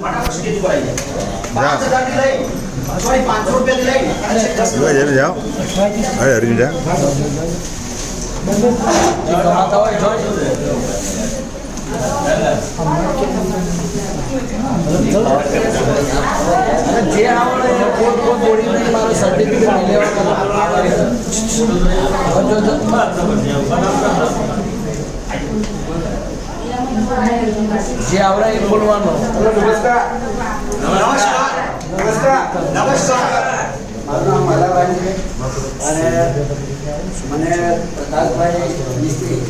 फटाफट स्टेज पर आइए 5000 की लाइन सॉरी 500 रुपए की लाइन जाओ अरे अर्जुन जा जे आवडे कोण बोडी नाही मला सर्टिफिकेट જે આવડે એ બોલવાનું. नमस्कार नमस्कार नमस्कार नमस्कार મારું નામ માલાભાઈ છે અને મને પ્રકાશભાઈ મિસ્ત્રી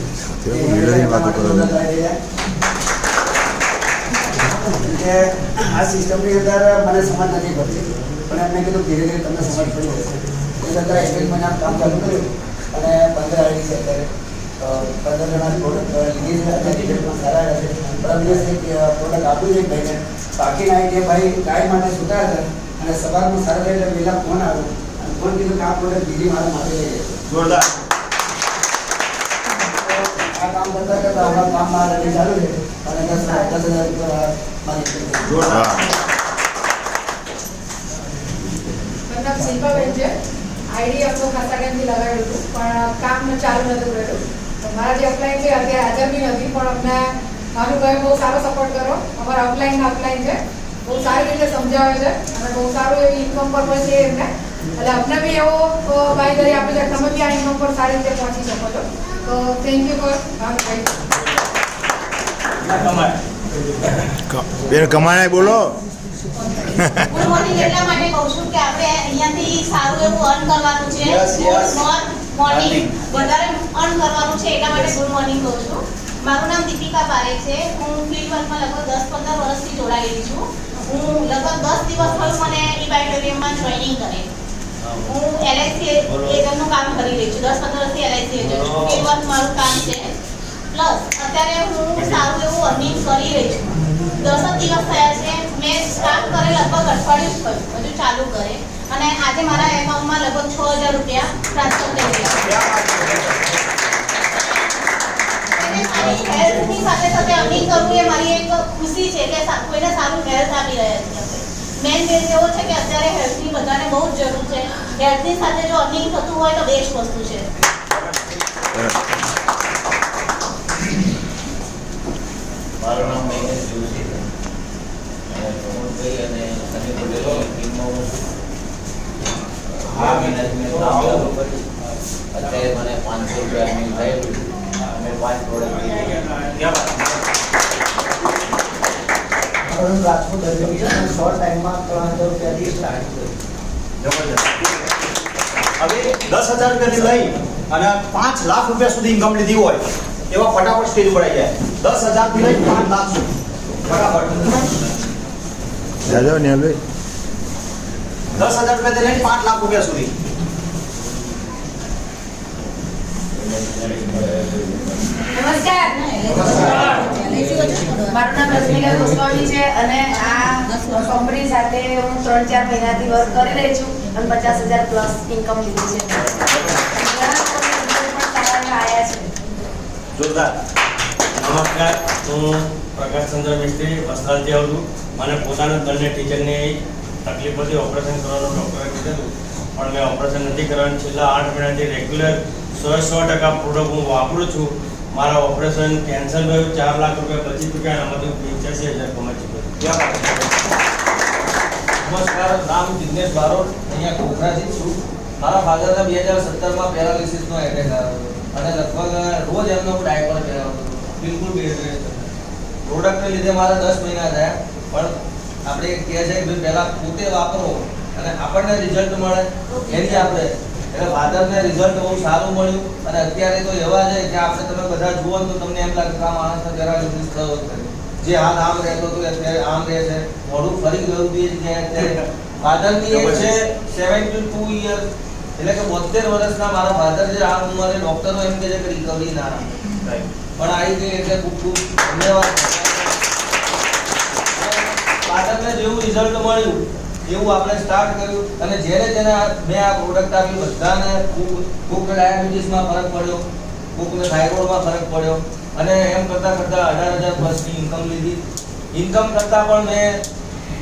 કે આ સિસ્ટમની અંદર મને સમજ નથી પડતી પણ એમને કીધું ધીરે ધીરે તમને સમજ પડી જશે એ અંદર 1 મહિના કામ ચાલુ કર્યું અને 15 આઈડી છે અત્યારે 15 જણા પ્રોડક્ટ લીધી છે રિઝલ્ટમાં સારા હશે પણ અમને પ્રોડક્ટ આપ્યું છે ભાઈને બાકીના આઈડી ભાઈ ગાય માટે સુતા હતા અને સવારમાં સારા એટલે પહેલાં ફોન આવ્યો અને ફોન કીધું કે આ પ્રોડક્ટ દીદી મારા માટે લઈ જાય जोरदार આ કામ કરતા કરતા આપણા કામ મારા ચાલુ છે અને 10,000 રૂપિયા મારી जोरदार मतलब શિલ્પાબેન છે આઈડી આપણો ખાસા ટાઈમથી લગાડ્યું હતું પણ કામ ચાલુ નહોતું કર્યું તો મારા જે અપલાઈન છે અત્યારે હાજર બી નથી પણ અમને મારું ભાઈ બહુ સારો સપોર્ટ કરો અમારા અપલાઈન છે બહુ સારી રીતે સમજાવે છે અને બહુ સારું એવી ઇન્કમ પર પણ છે એમને એટલે અમને બી એવો બાંયધરી આપે છે તમે બી આ ઇન્કમ પર સારી રીતે પહોંચી શકો છો તો થેન્ક યુ ફોર મારું ભાઈ બેન કમાણે બોલો ગુડ મોર્નિંગ એટલા માટે કહું છું કે આપણે અહીંયાથી સારું એવું અર્ન કરવાનું છે મોર્નિંગ વધારે અર્ન કરવાનું છે એટલા માટે ગુડ મોર્નિંગ કહું છું મારું નામ દીપિકા પારેખ છે હું ફિલ્ડ વર્કમાં લગભગ 10-15 વર્ષથી જોડાયેલી છું હું લગભગ 10 દિવસ થયું મને ઈ-બાયોટેરિયમમાં જોઈનિંગ કરે હું એલઆઈસી એજન્ટનું કામ કરી રહી છું 10-15 વર્ષથી એલઆઈસી એજન્ટ છું ફિલ્ડ વર્ક મારું કામ છે પ્લસ અત્યારે હું સારું એવું અર્નિંગ કરી રહી છું 10 દિવસ થયા છે મેં સ્ટાર્ટ કરે લગભગ અઠવાડિયું જ થયું હજુ ચાલુ કરે અને આજે મારા એકાઉન્ટમાં લગભગ 6000 રૂપિયા ટ્રાન્સફર થઈ ગયા છે હેલ્થની સાથે સાથે અર્નિંગ કરવું એ મારી એક ખુશી છે કે કોઈને સારું હેલ્થ આપી રહ્યા છીએ મેન બેઝ એવો છે કે અત્યારે હેલ્થની બધાને બહુ જ જરૂર છે હેલ્થની સાથે જો અર્નિંગ થતું હોય તો બેસ્ટ વસ્તુ છે મારું નામ મહેશ જોશી છે અને પ્રમોદભાઈ અને સની પટેલ ટીમમાં હું છું આ મેનેજમેન્ટ ચાલુ કર્યું અત્યારે મને 500 રૂપિયા અર્નિંગ થયેલું અમે 5 પ્રોડક્ટ રાજકોટ દર્દી છે અને શોર્ટ ટાઈમમાં 3000 રૂપિયાથી સ્ટાર્ટ કર્યું जबरदस्त હવે 10,000 રૂપિયાથી લઈ અને 5 લાખ રૂપિયા સુધી ઇન્કમ લીધી હોય એવા ફટાફટ સ્ટેજ ઉપર આવી જાય 10,000 થી લઈ 5 લાખ સુધી ફટાફટ જાજો ન્યાલ 10,000 રૂપિયાથી લઈ 5 લાખ રૂપિયા સુધી નમસ્કાર મારું નામ રશ્મિકા ગોસ્વામી છે અને આ કંપની સાથે હું 3-4 મહિનાથી વર્ક કરી રહી છું અને 50,000 પ્લસ ઇન્કમ લીધી છે જોરદાર નમસ્કાર હું પ્રકાશ ચંદ્ર મિસ્ત્રી વસ્ત્રાલથી આવું છું મને પોતાના બંને ટીચરની તકલીફ હતી ઓપરેશન કરવાનું ડૉક્ટરે કીધેલું પણ મેં ઓપરેશન નથી કરવાનું છેલ્લા 8 મહિનાથી રેગ્યુલર 100% પ્રોડક્ટ હું વાપરું છું મારા ઓપરેશન કેન્સલ થયું 4 લાખ રૂપિયા 25 રૂપિયા આમાંથી 85,000 કમાઈ ચૂક્યો. નમસ્કાર નામ જિગ્નેશ બારોટ અહીંયા કોખરાથી છું મારા ફાધરને 2017માં પેરાલિસિસનો એટેક આવ્યો અને લગભગ રોજ એમનો હું ડાયપર પહેરાવતો હતો બિલકુલ બેડ રેસ્ટ પ્રોડક્ટને લીધે મારા 10 મહિના થયા પણ આપણે કહે છે કે ભાઈ પહેલાં પોતે વાપરો અને આપણને રિઝલ્ટ મળે એની આપણે એટલે ફાધરને રિઝલ્ટ બહુ સારું મળ્યું અને અત્યારે તો એવા છે કે આપણે તમે બધા જુઓ તો તમને એમ લાગે કે આ માણસને જરા રિઝલ્ટ થયો જ કરે જે હાલ આમ રહેતો હતો અત્યારે આમ રહે છે મોઢું ફરી ગયું બી જગ્યાએ અત્યારે ફાધરની એજ છે 72 યર્સ એટલે કે 72 વર્ષના મારા ફાધર જે આ ઉંમરે ડોક્ટરો એમ કહે છે કે રિકવરી ના પણ આવી ગઈ એટલે ખૂબ ખૂબ ધન્યવાદ ફાધરને જેવું રિઝલ્ટ મળ્યું એવું આપણે સ્ટાર્ટ કર્યું અને જ્યારે જેને મેં આ પ્રોડક્ટ આપી બધાને કોકને ડાયાબિટીસમાં ફરક પડ્યો કોકને થાઇરોઇડમાં ફરક પડ્યો અને એમ કરતાં કરતાં 18,000 પ્લસની ઇન્કમ લીધી ઇન્કમ કરતાં પણ મેં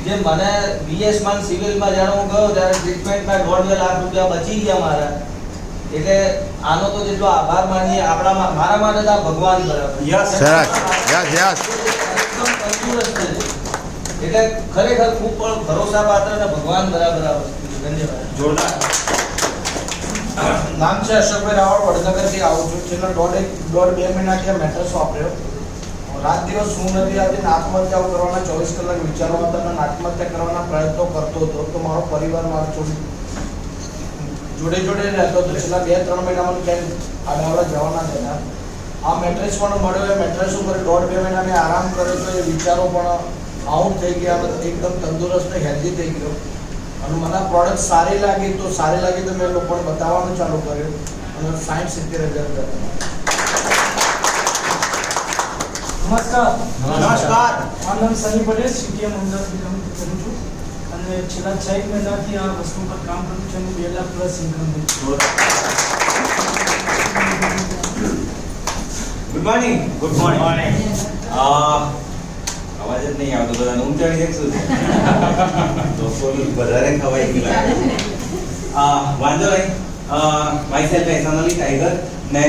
જે મને બીએસમાં સિવિલમાં જ્યારે હું ગયો ત્યારે ટ્રીટમેન્ટમાં 1.5 લાખ રૂપિયા બચી ગયા મારા. એટલે આનો તો જેટલો આભાર માનીએ આપણા મારા માટે તો આ ભગવાન બરાબર. યસ સરસ યસ એકદમ તંદુરસ્ત છે. એટલે ખરેખર ખૂબ પણ ભરોસાપાત્ર અને ભગવાન બરાબર આ વસ્તુ છે. ધન્યવાદ. જોરદાર. નામ છે અશોકભાઈ રાવળ, વડનગરથી આવું છું. છેલ્લા દોઢ બે મહિનાથી આ મેટ્રેસ વાપર્યો. રાત દિવસ ઊંઘ નથી આવતી. આત્મહત્યાઓ કરવાના 24 કલાક વિચારો હતા અને આત્મહત્યા કરવાના પ્રયત્નો કરતો હતો. તો મારો પરિવાર મારો જોડે રહેતો હતો. છેલ્લા 2-3 મહિનામાં ક્યાંય આડાવડા જવાના થયા. આ મેટ્રેસ પણ મળ્યો. એ મેટ્રેસ ઉપર 1.5-2 મહિના મેં આરામ કર્યો તો એ વિચારો પણ આઉટ થઈ ગયા. એકદમ તંદુરસ્ત ને હેલ્ધી થઈ ગયો. અને મને આ પ્રોડક્ટ સારી લાગી તો મેં લોકોને બતાવવાનું ચાલુ કર્યું અને 60-70 હજાર. નમસ્કાર. નમસ્કાર. મારું નામ સની પટેલ, સીટીએમ અમદાવાદ બિલોંગ કરું છું અને છેલ્લા 6 મહિનાથી આ વસ્તુ પર કામ કરું છું અને 2 લાખ પ્લસ ઇન્કમ છે. Good morning. Good morning. અવાજ જ નહીં આવતો, બધા ઊંઘ ચડી જાય શું તો ફૂલ વધારે ખવાઈ ગયું. વાંધો નહીં. માય સેલ્ફ એક્સટર્નલી ટાઈગર ને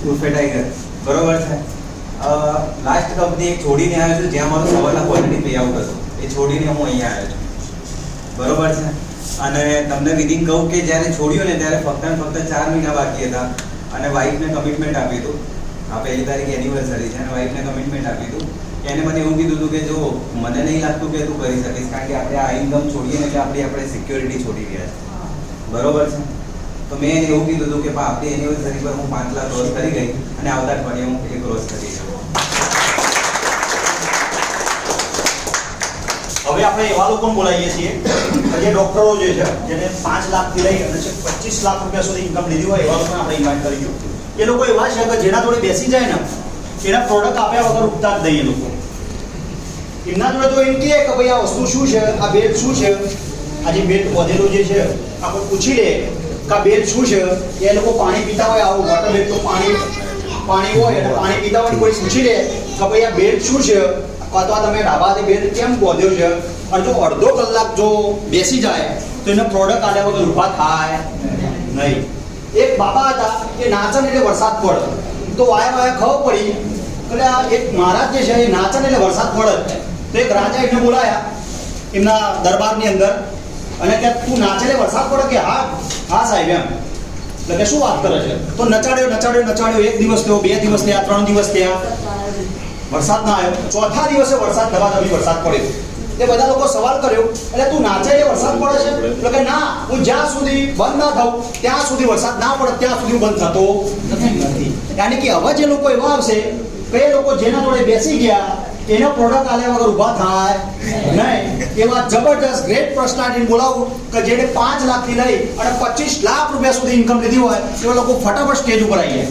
ઉર્ફે ટાઈગર, બરોબર છે. લાસ્ટ કંપની એક છોડીને આવ્યો છું જ્યાં મારો 1.5 લાખ ઓલરેડી પે આઉટ હતો. એ છોડીને હું અહીંયા આવ્યો છું, બરોબર છે. અને તમને વિધિન કહું કે જ્યારે છોડ્યું ને ત્યારે ફક્ત 4 મહિના બાકી હતા અને વાઈફને કમિટમેન્ટ આપ્યું હતું. આ 1 તારીખ એનિવર્સરી છે અને વાઈફને કમિટમેન્ટ આપ્યું હતું. એને મને એવું કીધું હતું કે જો મને નહીં લાગતું કે તું કરી શકીશ, કારણ કે આપણે આ ઇન્કમ છોડીએ ને એટલે આપણે સિક્યોરિટી છોડી રહ્યા છે, બરોબર છે. તો મેં એને એવું કીધું હતું કે આપણી એનિવર્સરી પર હું 5 લાખ ક્રોસ કરી ગઈ અને આવતા અઠવાડિયે હું એ ક્રોસ કરી ગયો. હવે આપણે એવા લોકો બોલાવીએ છીએ કે જે ડોક્ટરો જે છે જેને 5 લાખથી લઈ અને 25 લાખ રૂપિયા સુધી ઇન્કમ લીધી હોય એવા લોકોને આપણે ઇન્વાઇટ કરીશું. એ લોકો એવા છે કે જેના જોડે બેસી જાય ને એના પ્રોડક્ટ આપ્યા વગર ઉઠતા જ નહીં. એ લોકો એમના જોડે તો એમ કહે કે ભાઈ આ વસ્તુ શું છે, આ બેડ શું છે, આ જે બેડ વધેલું જે છે આપણે પૂછી લે કે આ બેડ શું છે. એ લોકો પાણી પીતા હોય, આવું વોટર બેડ તો પાણી હોય અને પાણી પીતા હોય કોઈ પૂછી લે કે ભાઈ આ બેડ શું છે, અથવા તમે ડાબાથી બેડ કેમ બોધ્યો છે. અને જો અડધો કલાક જો બેસી જાય તો એને પ્રોડક્ટ આલ્યા વગર ઊભા થાય નહીં. એક બાબા હતા, એ નાચન એટલે વરસાદ પડે તો વાયા ખબર પડી એટલે આ એક મહારાજ જે છે એ નાચન એટલે વરસાદ પડે. તો એક રાજા એમને બોલાયા એમના દરબારની અંદર અને કે તું નાચે એટલે વરસાદ પડે કે હા સાહેબ એમ. એટલે કે શું વાત કરે છે? તો નચાડ્યો. 1 દિવસ થયો, 2 દિવસ થયા, 3 દિવસ થયા, વરસાદ ના આવ્યો. ચોથા દિવસે વરસાદ ધબાધબી વરસાદ પડ્યો. એ બધા લોકો સવાલ કર્યો એટલે તું નાચે એટલે વરસાદ પડે છે? એટલે કે ના, હું જ્યાં સુધી બંધ ના થાઉં ત્યાં સુધી વરસાદ ના પડે ત્યાં સુધી બંધ થતો નથી. યાની કે હવે જે લોકો એવા આવશે કે એ લોકો જેના જોડે બેસી ગયા એનો પ્રોડક્ટ આલ્યા વગર ઊભા થાય નહીં. એવા જબરદસ્ત ગ્રેટ પર્સનાલિટી બોલાવું કે જેને 5 લાખથી લઈ અને 25 લાખ રૂપિયા સુધી ઇન્કમ લીધી હોય એવા લોકો ફટાફટ સ્ટેજ ઉપર આવી જાય.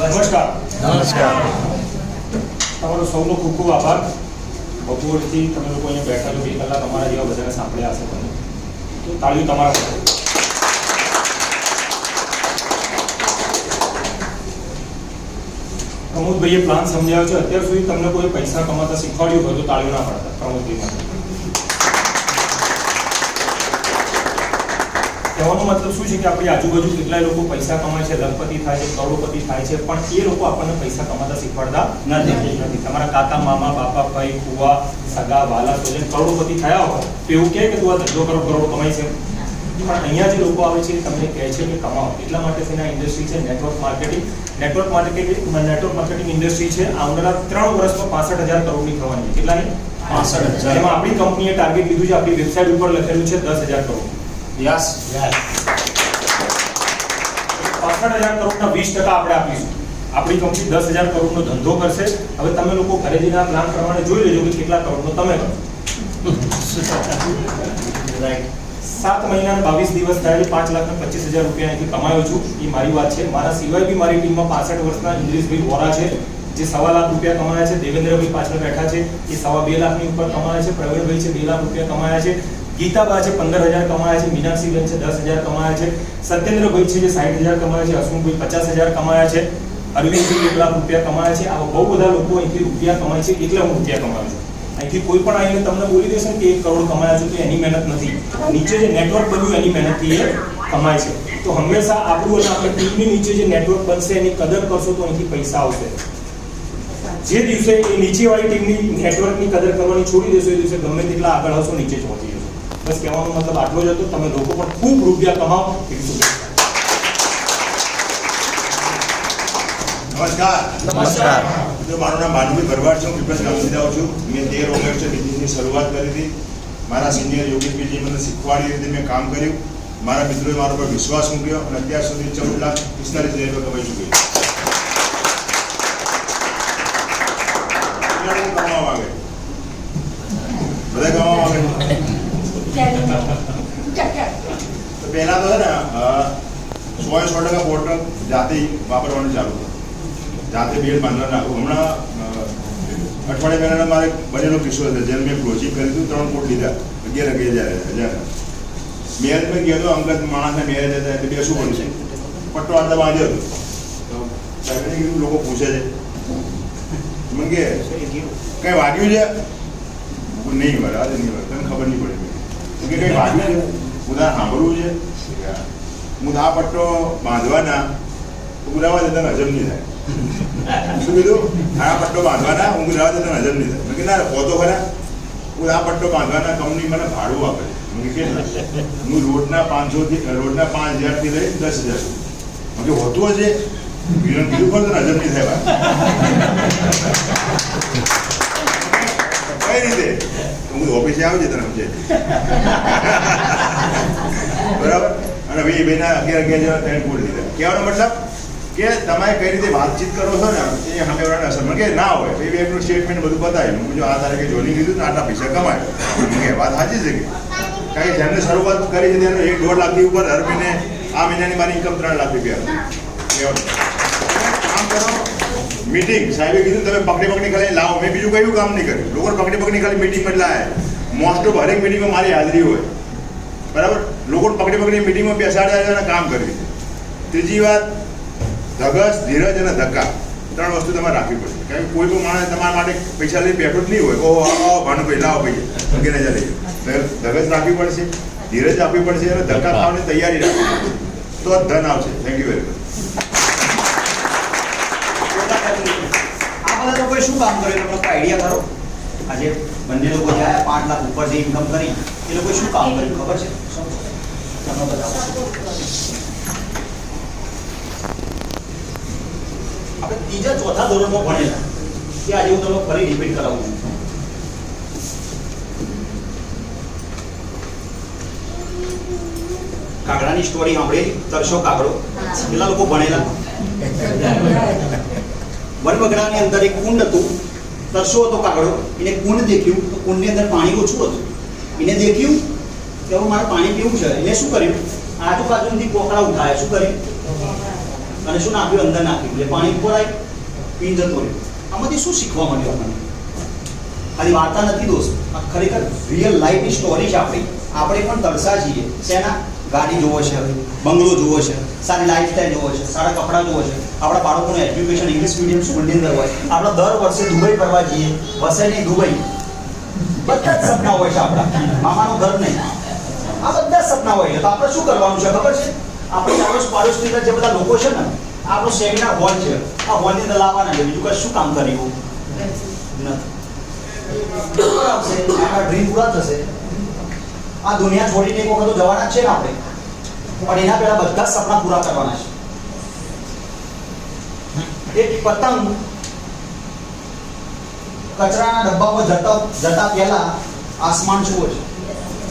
નમસ્કાર. તમારો સૌનો ખૂબ ખૂબ આભાર. બપોરથી તમે લોકો અહીંયા બેઠા છો, 2 કલાક અમારા જેવા બધાને સાંભળ્યા હશે તમે, તો તાળીઓ તમારા માટે. પ્રમોદભાઈએ પ્લાન સમજાવ્યો છે. અત્યાર સુધી તમને કોઈ પૈસા કમાતા શીખવાડ્યું હોય તો તાળીઓ ના પડતા પ્રમોદભાઈ માટે. કહેવાનો મતલબ શું છે કે આપણી આજુબાજુ કેટલાય લોકો પૈસા કમાય છે, લખપતિ થાય છે, કરોડપતિ થાય છે, પણ એ લોકો આપણને પૈસા કમાતા શીખવાડતા નથી. તમારા કાકા, મામા, બાપા, ભાઈ, ફુવા, સગા, વાલા તો જે કરોડપતિ થયા હોય તો એવું કહે કે તું આ ધંધો કરોડ કમાય છે. પણ અહીંયા જે લોકો આવે છે એ તમને કહે છે કે કમાઓ. એટલા માટે તેના ઇન્ડસ્ટ્રી છે network marketing. Network marketing industry છે આવનારા 3 વર્ષમાં 65,000 કરોડની થવાની છે. કેટલાની? 65,000. એમાં આપણી કંપનીએ ટાર્ગેટ લીધું છે, આપણી વેબસાઇટ ઉપર લખેલું છે 10,000 કરોડ. યસ. 65,000 કરોડના 20% આપણે આપીશું. આપણી કંપની 10,000 કરોડનો ધંધો કરશે. હવે તમે લોકો ઘરે જઈને પ્લાન પ્રમાણે જોઈ લેજો કે કેટલા કરોડનો તમે કરો. રાઈટ. 7 મહિના અને 22 દિવસ થયેલી 5,25,000 રૂપિયા અહીંથી કમાયો છું. એ મારી વાત છે. મારા સિવાય બી મારી ટીમમાં 65 વર્ષના ઇન્દ્રેશભાઈ વોરા છે જે 1.25 લાખ રૂપિયા કમાયા છે. દેવેન્દ્રભાઈ પાછળ બેઠા છે, એ 2.25 લાખની ઉપર કમાયા છે. પ્રવીણભાઈ છે 2 લાખ રૂપિયા કમાયા છે. ગીતાબા છે 15,000 કમાયા છે, મીનાક્ષીબેન છે 10,000 કમાયા છે, સત્યેન્દ્રભાઈ છે જે 60,000 કમાયા છે, હસમુખભાઈ 50,000 કમાયા છે, અરવિંદભાઈ 1 લાખ રૂપિયા કમાયા છે. આવા બહુ બધા લોકો અહીંથી રૂપિયા કમાય છે એટલે હું રૂપિયા કમાઉં છું. અહીંથી કોઈ પણ આવીને તમને બોલી દેશે કે 1 કરોડ કમાયા છો તો એની મહેનત નથી, નીચે જે નેટવર્ક બન્યું એની મહેનતથી એ કમાય છે. તો હંમેશા આપણું અને આપણી ટીમની નીચે જે નેટવર્ક બનશે એની કદર કરશો તો અહીંથી પૈસા આવશે. જે દિવસે એ નીચેવાળી ટીમની નેટવર્કની કદર કરવાની છોડી દેશો એ દિવસે ગમે તેટલા આગળ હશો નીચે જ પહોંચી જશો. બસ કહેવાનો મતલબ આટલો જ હતો. તમે લોકો પણ ખૂબ રૂપિયા કમાઓ એવી શુભેચ્છા. નમસ્કાર. મારું નામ ભાનુભાઈ ભરવાડ છે. હું પીપલ્સ ગામથી આવું છું. મેં 13 ઓગસ્ટે બિઝનેસની શરૂઆત કરી હતી. મારા સિનિયર યોગેશભાઈજી મને શીખવાડી રીતે મેં કામ કર્યું. મારા મિત્રોએ મારા પર વિશ્વાસ મૂક્યો અને અત્યાર સુધી 14,45,000 કમાઈ ચૂક્યો. કમાવા માંગે બધા કમાવા માંગે. તો પહેલા તો છે ને 100% પોર્ટલ જાતે વાપરવાનું ચાલુ કર્યું. જાતે બેડ બાંધવા નાખું. હમણાં અઠવાડિયા પહેલા મારે બનેલો કિસ્સો હતો જેને મેં પ્રોજેક્ટ કર્યું હતું. 3 કોટ લીધા 11,000. મેરેજમાં ગયો હતો. અંગત માણસના મેરેજ હતા એટલે બે શું કર્યું છે પટ્ટો આટલા બાંધ્યો હતો. તો સાહેબને કીધું લોકો પૂછે છે મને કે કઈ વાગ્યું છે? નહીં બરાબર નહીં બરાબર તને ખબર નહીં પડે કે કઈ વાગ્યું છે? હું તારે સાંભળવું છે. હું આ પટ્ટો બાંધવાના ઉગરાવા જતા હજમ નહીં થાય. શું કીધું? આ પટ્ટો બાંધવાના હું ઉગરાવા જતા હજમ નહીં થાય. મેં કે ના હોતો ખરા. હું આ પટ્ટો બાંધવાના કંપની મને ભાડું આપે છે. કેટલા? હું રોડના 5,000થી લઈ 10,000 સુધી હોતું હશે. કીધું પણ તને હજમ નહીં થાય. કઈ રીતે? હું ઓફિસે આવજે તને સમજે બરાબર. અને ભાઈ ભાઈના 11,000 3 કોડ લીધા. કહેવાનો મતલબ કે તમે કઈ રીતે વાતચીત કરો છો ને એ સામેવાળાને અસર મને કે ના હોય. ભાઈ બેંકનું સ્ટેટમેન્ટ બધું બતાવ્યું. હું જો આ તારીખે જોઈનિંગ લીધું ને આટલા પૈસા કમાય કે વાત સાચી છે કે કારણ કે જેમને શરૂઆત કરી છે તેને 1-1.5 લાખથી ઉપર હર મહિને આ મહિનાની મારી ઇન્કમ 3 લાખ રૂપિયા. કામ કરો. મીટિંગ સાહેબે કીધું તમે પકડી ખાલી લાવો. મેં બીજું કયું કામ નહીં કર્યું. લોકોને પકડી ખાલી મીટિંગમાં જ લાયા. મોસ્ટ ઓફ હરેક મીટિંગમાં મારી હાજરી હોય. બરાબર. લોકોને પકડી મીટિંગમાં બેસાડ્યા અને કામ કર્યું. ત્રીજી વાત ધગસ, ધીરજ અને ધક્કા 3 વસ્તુ તમારે રાખવી પડશે. કારણ કે કોઈ પણ માણસ તમારા માટે પૈસા લઈને બેઠો જ નહીં હોય. ઓહો ભાનુભાઈ લાવો પૈસા 11,000 લઈ ધગસ રાખવી પડશે, ધીરજ આપવી પડશે અને ધક્કા ખાવાની તૈયારી રાખવી પડશે. તો જ ધન આવશે. Thank you very much. આ બધા લોકોએ શું કામ કર્યું તમને આઈડિયા કરો? આજે બંને લોકો જે આવ્યા 5 લાખ ઉપર જે ઇન્કમ કરી એ લોકોએ શું કામ કર્યું ખબર છે? તમે બતાવો. આપણે 3-4 ધોરણમાં ભણેલા કે આજે હું તમને ફરી રિપીટ કરાવું છું. કાગડાની સ્ટોરી સાંભળેલી? તરસો કાગડો. કેટલા લોકો ભણેલા? વનબગડાની અંદર એક કુંડ હતું. તરસો હતો કાગડો. એને કુંડ દેખ્યું તો કુંડની અંદર પાણી ઓછું હતું. એને દેખ્યું કે હવે મારે પાણી પીવું છે. એને શું કર્યું? આજુબાજુથી કોકડા ઉઠાયા. શું કર્યું? અને શું નાખ્યું? અંદર નાખ્યું. એટલે પાણી ઉપર આવી પીને જતો રહ્યો. આમાંથી શું શીખવા મળ્યું આપણને? ખાલી વાર્તા નથી દોસ્ત, આ ખરેખર રિયલ લાઈફની સ્ટોરી છે આપણી. આપણે પણ તરસા છીએ. શેના? ગાડી જોવો છે, બંગલો જોવો છે, સારી લાઈફસ્ટાઈલ જોવો છે, સારા કપડાં જોવો છે, આપણા બાળકોનું એજ્યુકેશન ઇંગ્લિશ મીડિયમ સ્કૂલની અંદર હોય. આપણે દર વર્ષે દુબઈ ફરવા જઈએ. વસે નહીં દુબઈ. બધા જ સપના હોય છે આપણા. મામાનું ઘર નહીં. આ બધા સપના હોય છે. તો આપણે શું કરવાનું છે ખબર છે? આપણે પાડોશની અંદર જે બધા લોકો છે ને, આપણો સેમિનાર હોલ છે. આ હોલની અંદર લાવવાના છે. બીજું કશું કામ કર્યું નથી. આવશે આપણા ડ્રીમ પૂરા થશે. આ દુનિયા છોડીને એક વખત જવાના જ છે ને આપણે. પણ એના પહેલા બધા સપના પૂરા કરવાના છે. એક પતંગ કચરાના ડબ્બામાં જતા પહેલા આસમાન જુઓ છે.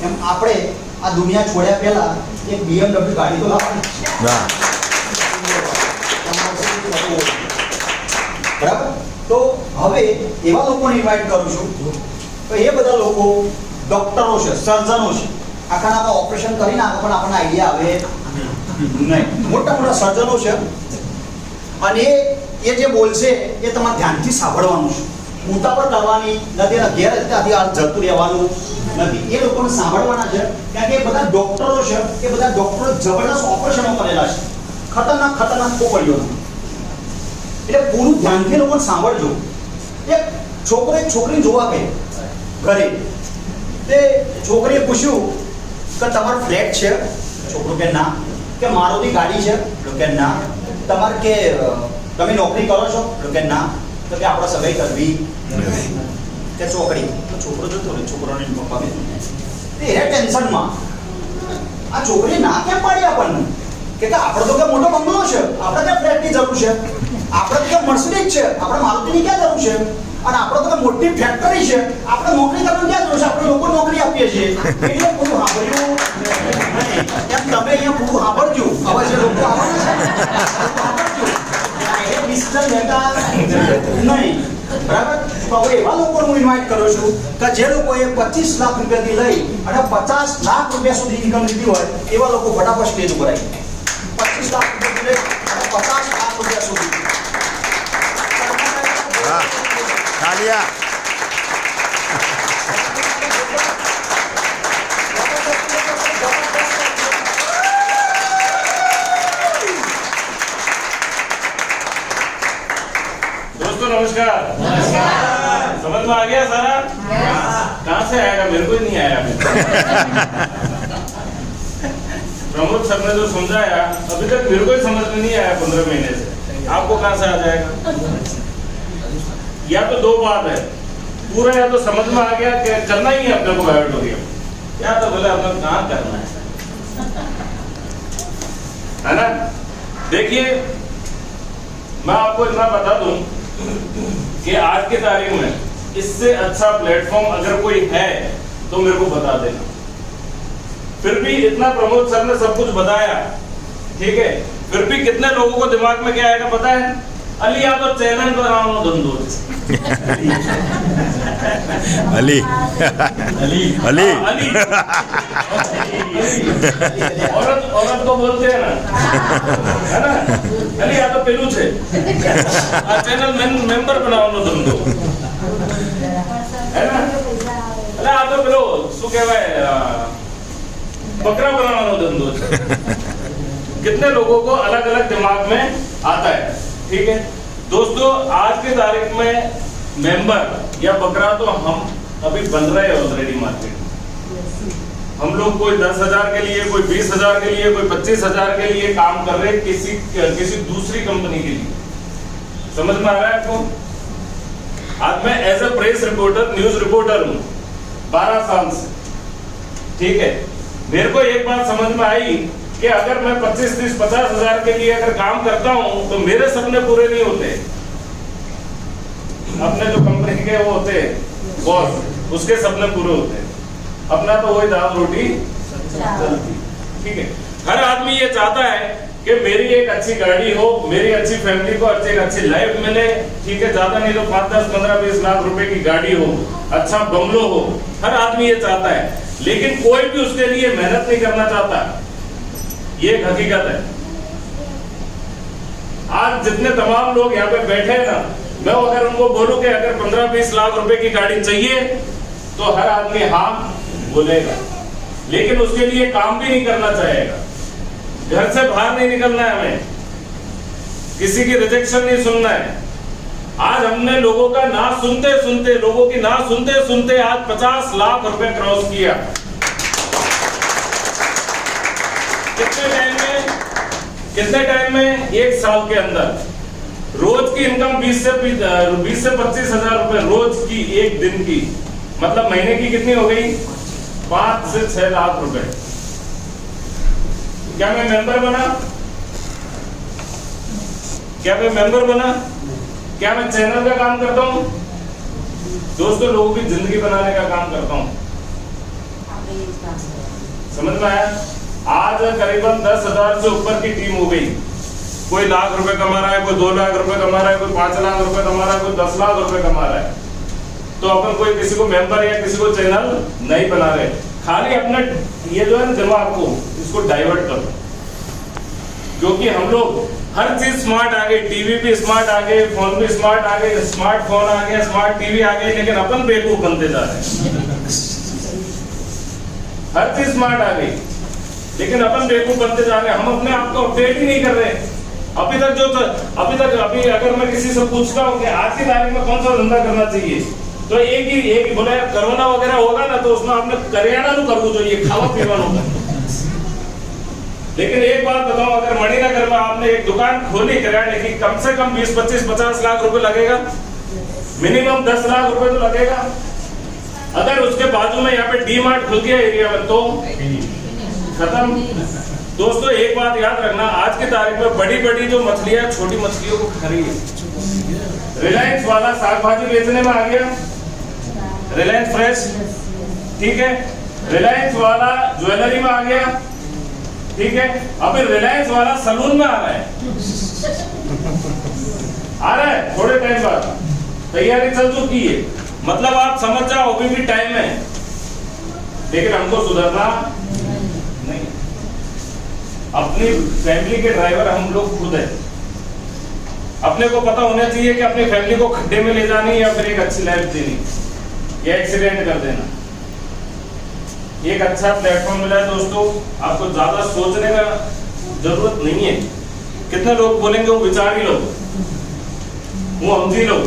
એમ આપણે આ દુનિયા છોડ્યા પહેલા એક BMW ગાડી તો લાવવાની બરાબર. તો હવે એવા લોકોને ઇન્વાઇટ કરું છું તો એ બધા લોકો ડોક્ટરો છે, સર્જનો છે. આખા ઓપરેશન કરીને આગળ પણ આપણને આઈડિયા આવે નહીં. મોટા મોટા સર્જનો છે અને એ જે બોલશે એ તમારે ધ્યાનથી સાંભળવાનું છે. ઉતાવળ કરવાની નથી. એના ઘેર ત્યાંથી જતું રહેવાનું નથી એ લોકોને સાંભળવાના છે કારણ કે એ બધા ડોક્ટરો છે એ બધા ડોક્ટરો જબરદસ્ત ઓપરેશનો કરેલા છે ખતરનાક ખોપડીઓના એટલે પૂરું ધ્યાનથી લોકોને સાંભળજો એક છોકરો એક છોકરી જોવા ગઈ ઘરે તે છોકરીએ પૂછ્યું કે તમારો ફ્લેટ છે છોકરો કે ના કે મારુતિ ગાડી છે કે ના તમારે કે તમે નોકરી કરો છો કે ના તો કે આપણે સગાઈ કરવી કે છોકરી તો છોકરો જોતો ને છોકરોને પપ્પા બે એ ટેન્શનમાં આ છોકરી ના કેમ પાડી આપણને કે આપણે તો કે મોટો બંગલો છે આપણે કે ફ્લેટની જરૂર છે આપણે તો કે મર્સિડીઝ છે આપણે મારુતિની ક્યાં જરૂર છે અને આપણે તો મોટી ફેક્ટરી છે આપણે નોકરી કરવાની ક્યાં જરૂર છે આપણે લોકો નોકરી આપીએ છીએ એટલે પૂરું સાંભળ્યું એમ તમે અહીંયા પૂરું સાંભળજો હવે જે લોકો આવવાના છે એ ડિસિઝન લેતા નહીં બરાબર તો હવે એવા લોકોને હું ઇન્વાઇટ કરું છું કે જે લોકોએ 25 લાખ રૂપિયાથી લઈ અને 50 લાખ રૂપિયા સુધી ઇન્કમ લીધી હોય એવા લોકો ફટાફટ સ્ટેજ ઉપર આવી 25 લાખ રૂપિયાથી લઈ અને 50 લાખ રૂપિયા સુધી તાલિયા दोस्तों नमस्कार। समझ में आ गया सारा? कहाँ से आएगा? मेरे को ही नहीं आया प्रमोद सर ने जो समझाया अभी तक मेरे को ही समझ में नहीं आया 15 महीने से। आपको कहाँ से आ जाएगा? या तो दो बात है, पूरा या तो समझ में आ गया कि करना ही है अपने को बायोटोरियम, या तो बोले अपने कहाँ करना है ना? देखिए मैं आपको इतना बता दूं कि आज की तारीख में इससे अच्छा प्लेटफॉर्म अगर कोई है तो मेरे को बता देना। फिर भी इतना प्रमोद सर ने सब कुछ बताया, ठीक है, फिर भी कितने लोगों को दिमाग में क्या आएगा पता है? अली आप तो चैनल पर आओ धंधो अली अली अली अली औरत को बोलते हैं ना, है ना? अली आ तो पेलू छे आ चैनल मेंबर बनावनो धंधो, है ना? अरे आ तो पेलो શું કહેવાય बकरा बनावनो धंधो छे। कितने लोगों को अलग अलग दिमाग में आता है, ठीक है दोस्तों? आज की तारीख में मेंबर या बकरा तो हम अभी बन रहे हैं ऑलरेडी मार्केट में। हम लोग कोई 10,000 के लिए, कोई 20,000 के लिए, कोई 25,000 के लिए काम कर रहे हैं किसी दूसरी कंपनी के लिए। समझ में आ रहा है आपको? आज मैं as a press reporter, news reporter हूँ 12 साल से, ठीक है। मेरे को एक बात समझ में आई कि अगर मैं 25, 30, 50,000 के लिए अगर काम करता हूं तो मेरे सपने पूरे नहीं होते। अपने जो कंपनी के वो होते बॉस, उसके सपने पूरे होते। अपना तो वही दाल रोटी चलती, ठीक है। हर आदमी ये चाहता है कि मेरी एक अच्छी गाड़ी हो, मेरी अच्छी फैमिली को एक अच्छी लाइफ मिले, ठीक है। ज्यादा नहीं तो 5, 10, 15, 20 लाख रुपए की गाड़ी हो, अच्छा बंगलो हो, हर आदमी ये चाहता है, लेकिन कोई भी उसके लिए मेहनत नहीं करना चाहता। ये एक हकीकत है। आज जितने तमाम लोग यहाँ पे बैठे हैं ना, मैं अगर उनको बोलूं कि अगर 15-20 लाख रुपए की गाड़ी चाहिए तो हर आदमी हाँ बोलेगा, लेकिन उसके लिए काम भी नहीं करना चाहेगा। घर से बाहर नहीं निकलना है, हमें किसी की रिजेक्शन नहीं सुनना है। आज हमने लोगों का ना सुनते सुनते, लोगों की ना सुनते सुनते आज 50 लाख रुपए क्रॉस किया। कितने टाइम में? 1 साल के अंदर। रोज की इनकम 20 से 25,000 रुपए रोज की, एक दिन की, मतलब महीने की कितनी हो गई? 5 से 6 लाख रुपए। क्या मैं मेंबर बना? क्या मैं मेंबर बना? क्या मैं चैनल का काम करता हूँ? दोस्तों लोगों की जिंदगी बनाने का काम करता हूँ। समझ में आया? आज करीबन 10,000 से ऊपर की टीम हो गई। कोई लाख रुपए कमा रहा है, कोई 2 लाख रुपए कमा रहा है, कोई 5 लाख रुपए कमा रहा है, कोई 10 लाख रुपए कमा रहा है। तो अपन कोई किसी को मेंबर या किसी को चैनल नहीं बना रहे, खाली अपना ये जो है दिमाग को इसको डाइवर्ट करो, क्योंकि हम लोग हर चीज स्मार्ट आ गई, टीवी भी स्मार्ट आ गए, फोन भी स्मार्ट आ गए, स्मार्टफोन आ गया, स्मार्ट टीवी आ गई, लेकिन अपन बेवकूफ बनते जा रहे हैं। हर चीज स्मार्ट आ गई, लेकिन अपन बेवकूफ बनते जा रहे हैं। हम अपने आप को अपडेट ही नहीं कर रहे। अभी अगर मैं किसी से पूछता हूँ कि आज की तारीख में कौन सा धंधा करना चाहिए, तो एक ही बोले यार कोरोना वगैरह होगा ना तो उसमें आपने करियाना नु करवू जो ये खावा पीवानो होगा। लेकिन एक बात बताओ, अगर मणिनगर में आपने एक दुकान खोली किराने की, कम से कम 20, 25, 50 लाख रुपए लगेगा, मिनिमम 10 लाख रुपए तो लगेगा। अगर उसके बाजू में यहाँ पे डी मार्ट खुल गया एरिया में तो खत्म। दोस्तों एक बात याद रखना, आज की तारीख में बड़ी जो मछलियां छोटी मछलियों को खा रही है। रिलायंस वाला साग भाजी बेचने में आ गया, रिलायंस फ्रेश, ठीक है। रिलायंस वाला ज्वेलरी में आ गया, ठीक है। अभी रिलायंस वाला सलून में आ रहा है, थोड़े टाइम बाद तैयारी चल चुकी है। मतलब आप समझ जाओ अभी भी टाइम है, लेकिन हमको सुधरना नहीं। अपनी फैमिली के ड्राइवर हम लोग खुद हैं। अपने को पता होना चाहिए कि अपनी फैमिली को खड्डे में ले जानी या फिर एक अच्छी लाइफ देनी या एक्सीडेंट कर देना। एक अच्छा प्लेटफॉर्म मिला है दोस्तों, आपको ज्यादा सोचने का जरूरत नहीं है। कितने लोग बोलेंगे वो विचारी लोग, वो अमजी लोग,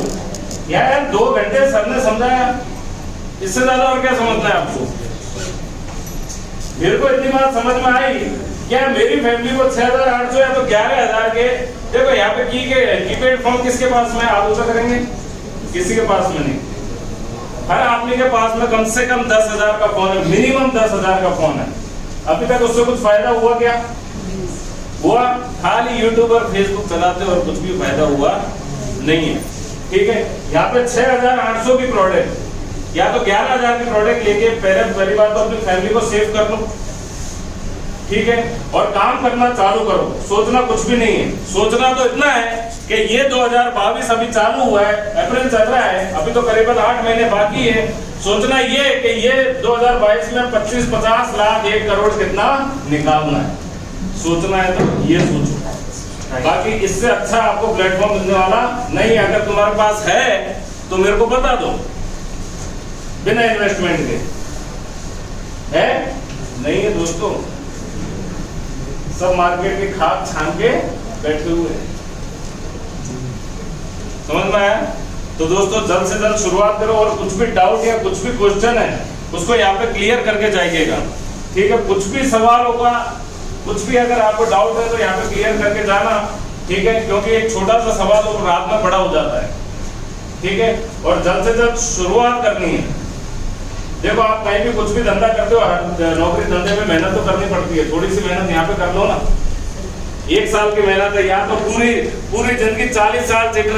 यार 2 घंटे सर ने समझाया, इससे ज्यादा और क्या समझना है आपको। मेरे को इतनी बात समझ में आई, क्या मेरी फैमिली को 6,800 या तो 11,000 के, देखो यहाँ पे कीपैड फोन किसके पास में आप उसे करेंगे, किसी के पास में नहीं। हर आदमी के पास में कम से कम 10,000 का फोन है, मिनिमम 10,000 का फोन है। अभी तक उससे कुछ फायदा हुआ क्या? हुआ खाली यूट्यूब और फेसबुक चलाते और कुछ भी फायदा हुआ नहीं है, ठीक है। यहाँ पे 6,800 की प्रोडक्ट या तो 11,000 की प्रोडक्ट लेके पहली बार तो अपनी फैमिली को सेव कर लो, ठीक है, और काम करना चालू करो। सोचना कुछ भी नहीं है, सोचना तो इतना है कि ये 2022 अभी चालू हुआ है, अप्रैल चल रहा है, अभी तो करीबन 8 महीने बाकी है। सोचना ये कि ये 2022 में 25-50 लाख 1 करोड़ कितना निकालना है, सोचना है तो ये सोचो। बाकी इससे अच्छा आपको प्लेटफॉर्म मिलने वाला नहीं। अगर तुम्हारे पास है तो मेरे को बता दो, बिना इन्वेस्टमेंट के है नहीं है दोस्तों, सब मार्केट की खाद छान के बैठे हुए हैं। समझ में आया? तो दोस्तों जल्द से जल्द शुरुआत करो, और कुछ भी डाउट या कुछ भी क्वेश्चन है उसको यहाँ पे क्लियर करके जाइएगा, ठीक है। कुछ भी सवाल होगा, कुछ भी अगर आपको डाउट है तो यहाँ पे क्लियर करके जाना, ठीक है, क्योंकि एक छोटा सा सवाल तो रात में बड़ा हो जाता है, ठीक है। और जल्द से जल्द शुरुआत करनी है। देखो आप कहीं भी कुछ भी धंधा करते हो, नौकरी धंधे में मेहनत तो करनी पड़ती है, थोड़ी सी मेहनत यहाँ पे कर लो ना। 1 साल की मेहनत है, या तो पूरी जिंदगी 40 साल चटर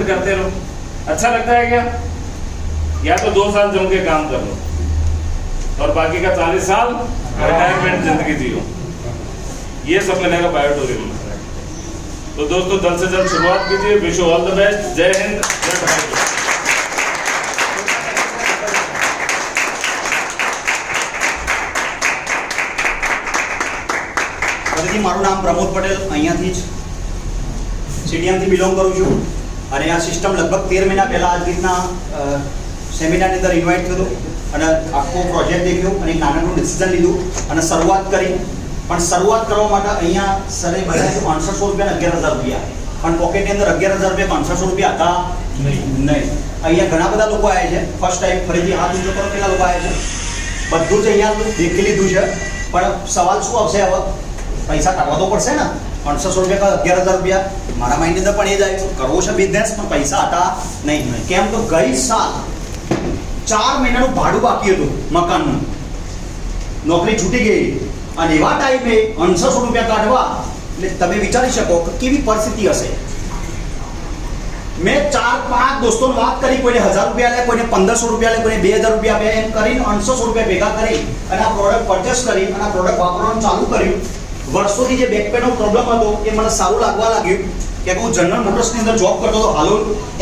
करते रहो, अच्छा लगता है क्या? या तो 2 साल जम के काम कर लो और बाकी का 40 साल रिटायरमेंट जिंदगी जियो। ये सब मिलेगा बायोटोरियम में। तो दोस्तों जल्द से जल्द शुरुआत कीजिए। Wish you all the best. जय हिंद, जय भारत। ફરીથી મારું નામ પ્રમોદ પટેલ, અહીંયાથી જ સીડીએમથી બિલોંગ કરું છું, અને આ સિસ્ટમ લગભગ 13 મહિના પહેલાં આ રીતના સેમિનારની અંદર ઇન્વાઇટ થયો અને આખો પ્રોજેક્ટ દેખ્યો અને એક નાનકડું ડિસિઝન લીધું અને શરૂઆત કરી. પણ શરૂઆત કરવા માટે અહીંયા સરે બધા 500 રૂપિયા અને 11,000 રૂપિયા, પણ પોકેટની અંદર 11,000 રૂપિયા 500 રૂપિયા હતા નહીં. અહીંયા ઘણા બધા લોકો આવ્યા છે, ફર્સ્ટ ટાઈમ. ફરીથી હાથ ઊંચો કરો, કેટલા લોકો આવ્યા છે? બધું જ અહીંયા દેખી લીધું છે, પણ સવાલ શું આવશે? હવે પૈસા કાઢવા તો પડશે ને. 500 રૂપિયા કા 11,000 રૂપિયા, મારા માઇન્ડની અંદર પણ એ જ આવ્યું, કરવો છે બિઝનેસ પણ પૈસા હતા નહીં. કેમ તો ગઈ સાલ 4 મહિનાનું ભાડું બાકી હતું મકાનનું, નોકરી છૂટી ગઈ અને એવા ટાઈમે 500 રૂપિયા કાઢવા, એટલે તમે વિચારી શકો કે કેવી પરિસ્થિતિ હશે. મેં 4-5 દોસ્તોને વાત કરી, કોઈને 1,000 રૂપિયા લે, કોઈને 1,500 રૂપિયા લે, કોઈને 2,000 રૂપિયા આપે, એમ કરીને 800 રૂપિયા ભેગા કરી અને આ પ્રોડક્ટ પરચેસ કરી અને આ પ્રોડક્ટ વાપરવાનું ચાલુ કર્યું. વર્ષોથી જે બેક પેનનો પ્રોબ્લેમ હતો એ મને સારું લાગવા લાગ્યું, કે હું જનરલ મોટર્સની અંદર જોબ કરતો હતો. હાલો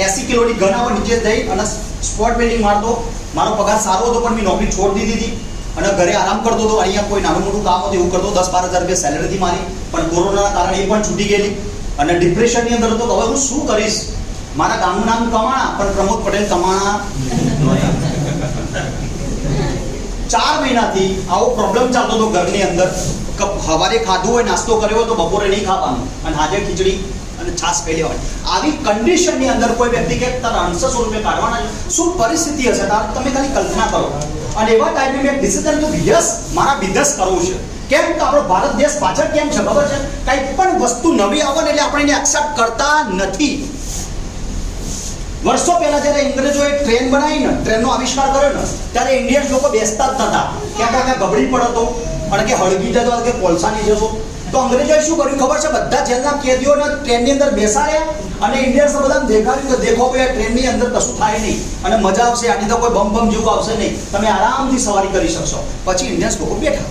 80 કિલોની ગન આવે નીચે જઈ અને સ્પોટ વેલ્ડિંગ મારતો. મારો પગાર સારો હતો, પણ મેં નોકરી છોડી દીધી અને ઘરે આરામ કરતો હતો. અહીંયા કોઈ નાનું મોટું કામ હતું એવું કરતો, 10-12,000 રૂપિયા સેલેરી હતી મારી, પણ કોરોનાના કારણે એ પણ છૂટી ગયેલી અને ડિપ્રેશનની અંદર હતો. હવે હું શું કરીશ? મારા ગામનું નામ કમાણા, પણ પ્રમોદ પટેલ કમાણા. 4 મહિનાથી આવો પ્રોબ્લેમ ચાલતો હતો ઘરની અંદર કે સવારે ખાધું હોય નાસ્તો કર્યો હોય તો બપોરે નહીં ખાવાનું અને આજે ખીચડી અને છાશ પી લેવાની. આવી કન્ડિશનની અંદર કોઈ વ્યક્તિ કે તારા 800 રૂપિયા કાઢવાના છે, શું પરિસ્થિતિ હશે તારે તમે ખાલી કલ્પના કરો. અને એવા ટાઈમે મેં ડિસિઝન લીધું યસ મારા બિઝનેસ કરવું છે. કેમ કે આપણો ભારત દેશ પાછળ કેમ છે ખબર છે? કંઈ પણ વસ્તુ નવી આવે ને એટલે આપણે એને એક્સેપ્ટ કરતા નથી. વર્ષો પહેલા જ્યારે અંગ્રેજોએ ટ્રેન બનાવી ને, ટ્રેનનો આવિષ્કાર કર્યો ને, ત્યારે ઇન્ડિયન્સ લોકો બેસતા જ નતા. ક્યાં ગબડી પડતો અને કે હળગી જતો કે કોલસાની જતો. તો અંગ્રેજોએ શું કર્યું ખબર છે? બધા જેલના કેદીઓને ટ્રેનની અંદર બેસાડ્યા અને ઇન્ડિયન્સ બધાને દેખાડ્યું કે દેખો ભાઈ ટ્રેનની અંદર કશું થાય નહીં અને મજા આવશે, આની તો કોઈ બમ બમ જેવું આવશે નહીં, તમે આરામથી સવારી કરી શકશો. પછી ઇન્ડિયન્સ લોકો બેઠા.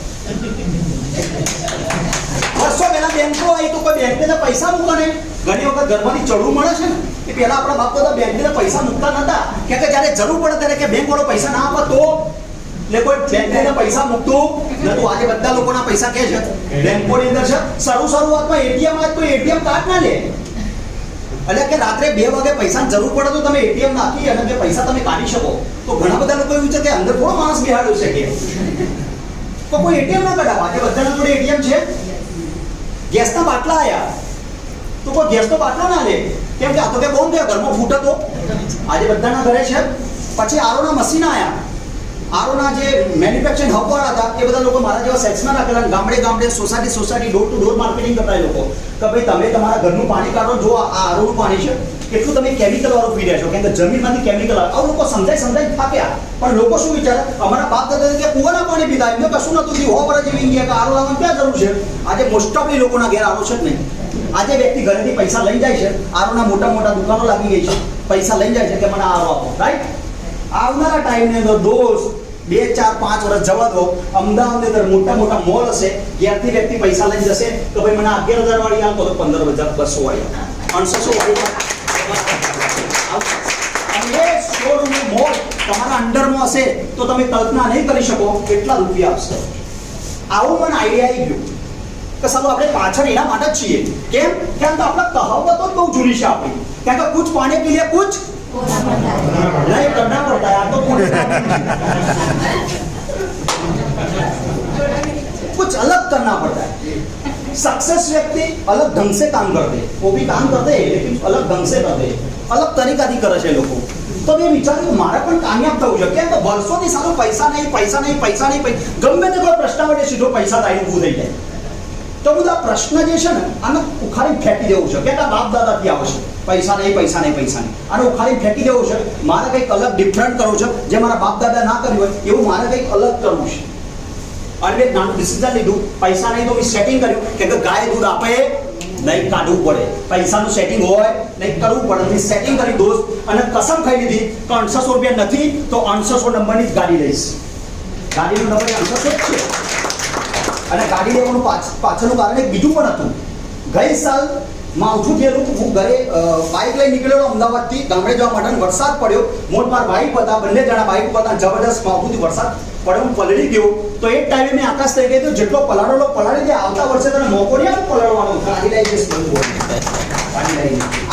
વર્ષો પહેલા બેંકો આવી તો કોઈ બેંકને પૈસા મૂકે નહીં. ઘણી વખત ઘરમાંથી ચડવું મળે છે ને એ પહેલા આપણા બાપ દાદા બેંકને પૈસા મૂકતા નતા કે જ્યારે જરૂર પડે ત્યારે કે બેંક વાળો પૈસા ના આપે તો એટલે કોઈ બેંકને પૈસા મૂકતું નતું. આજે બધા લોકોના પૈસા કે છે બેંકોની અંદર છે. શરૂઆતમાં એટીએમ માં કોઈ એટીએમ કાર્ડ ના લે એટલે કે રાત્રે 2 વાગે પૈસાની જરૂર પડે તો તમે એટીએમ નાખી અને તે પૈસા તમે કાઢી શકો. તો ઘણા બધા લોકો એવું છે કે અંદર થોડો માણસ બેહાડ્યો છે કે તો કોઈ એટીએમ ના કઢાવા. આજે બધાના જોડે એટીએમ છે. ગેસના બાટલા આયા તો કોઈ ગેસનો બાટલો ના લે કેમ કે આ તો કે બોમ્બ થયા ઘરમાં ફૂટે તો. આજે બધાના ઘરે છે. પછી આરોના મશીન આયા. આરોના જે મેન્યુફેક્ચરિંગ હબ વાળા હતા એ બધા લોકો મારા જેવા સેલ્સમેન રાખેલા. ગામડે society door to door marketing કરતા એ લોકો કે ભાઈ તમે તમારા ઘરનું પાણી કાઢો, જો આ આરોનું પાણી છે કેટલું તમે કેમિકલ વાળું પી રહ્યા છો, કેમ કે જમીનમાંથી કેમિકલ આવે. આવું લોકો સમજાય થાક્યા. પણ લોકો શું વિચારે? અમારા બાપ દાદા કે કુવાના પાણી પીતા, એમને કશું નતું થયું. હોવર જેવી ગયા કે આરો લાવવાની ક્યાં જરૂર છે? આજે મોસ્ટ ઓફલી લોકોના ઘેર આરો છે જ નહીં. આજે વ્યક્તિ ઘરેથી પૈસા લઈ જાય છે, આરોના મોટા દુકાનો લાગી ગઈ છે, પૈસા લઈ જાય છે કે મને આરો આપો. રાઈટ? આવનારા ટાઈમની અંદર દોસ્ત 2, 4, 5 વર્ષ જવા દો, અમદાવાદની અંદર મોટા મોલ હશે, જ્યાંથી વ્યક્તિ પૈસા લઈ જશે તો ભાઈ મને 11,000 વાળી આપો તો 15,200 વાળી 800 વાળી. અને એ શોરૂમ મોલ તમારા અંડરમાં હશે તો તમે કલ્પના નહીં કરી શકો કેટલા રૂપિયા આપશે. આવું મને આઈડિયા આવી ગયું કે સાલું આપણે પાછળ એના માટે જ છીએ. કેમ? કેમ તો આપણે કહાવતો જ બહુ જૂની છે આપણી. કેમ કે કુછ પાને કે લીએ કુછ नहीं करना पड़ता है. तो कुछ अलग करना पड़ता है. सक्सेस व्यक्ति अलग ढंग से काम करते, वो भी काम करते हैं लेकिन अलग ढंग से करते, अलग तरीकाથી કરે છે લોકો. તો મેં વિચાર્યું મારે પણ કામયાબ થવું છે. કેમ તો વર્ષોથી સારો પૈસા નહીં ગમે તે કોઈ પ્રશ્ન માટે સીધો પૈસા થાય ઊભું થઈ જાય. તો બધા પ્રશ્ન જે છે ને આને ઉખાડીને ફેંકી દેવું છે. કે બાપ દાદાથી આવે છે પૈસા નહીં આને ઉખાડીને ફેંકી દેવું છે. મારે કંઈક અલગ ડિફરન્ટ કરવું છે. જે મારા બાપ દાદા ના કર્યું હોય એવું મારે કંઈક અલગ કરવું છે. અને મેં નાનું ડિસિઝન લીધું. પૈસા નહીં તો મેં સેટિંગ કર્યું કે ગાય દૂધ આપે નહીં કાઢવું પડે, પૈસાનું સેટિંગ હોય નહીં કરવું પડે. મેં સેટિંગ કરી દોસ્ત અને કસમ ખાઈ લીધી કે 800 રૂપિયા નથી તો 800 નંબરની જ ગાડી લઈશ. ગાડીનો નંબર 800 જ છે. અને ગાડી લેવાનું પાછળનું કારણ એક બીજું પણ હતું. ગઈ સાલ માવઠું થયેલું, હું ઘરે બાઇક લઈ નીકળેલો અમદાવાદથી ગામડે જવા માટે. વરસાદ પડ્યો, મારા બાઇક હતા, બંને જણા બાઇક પર હતા. જબરદસ્ત માવઠુંથી વરસાદ પડ્યો, હું પલળી ગયો. તો એ ટાઈમે મેં આકાશ થઈ ગઈ તો જેટલો પલાળો પલાળી દે, આવતા વર્ષે તને મોકો નહીં આવે પલાળવાનો. ગાડી લઈ જઈશ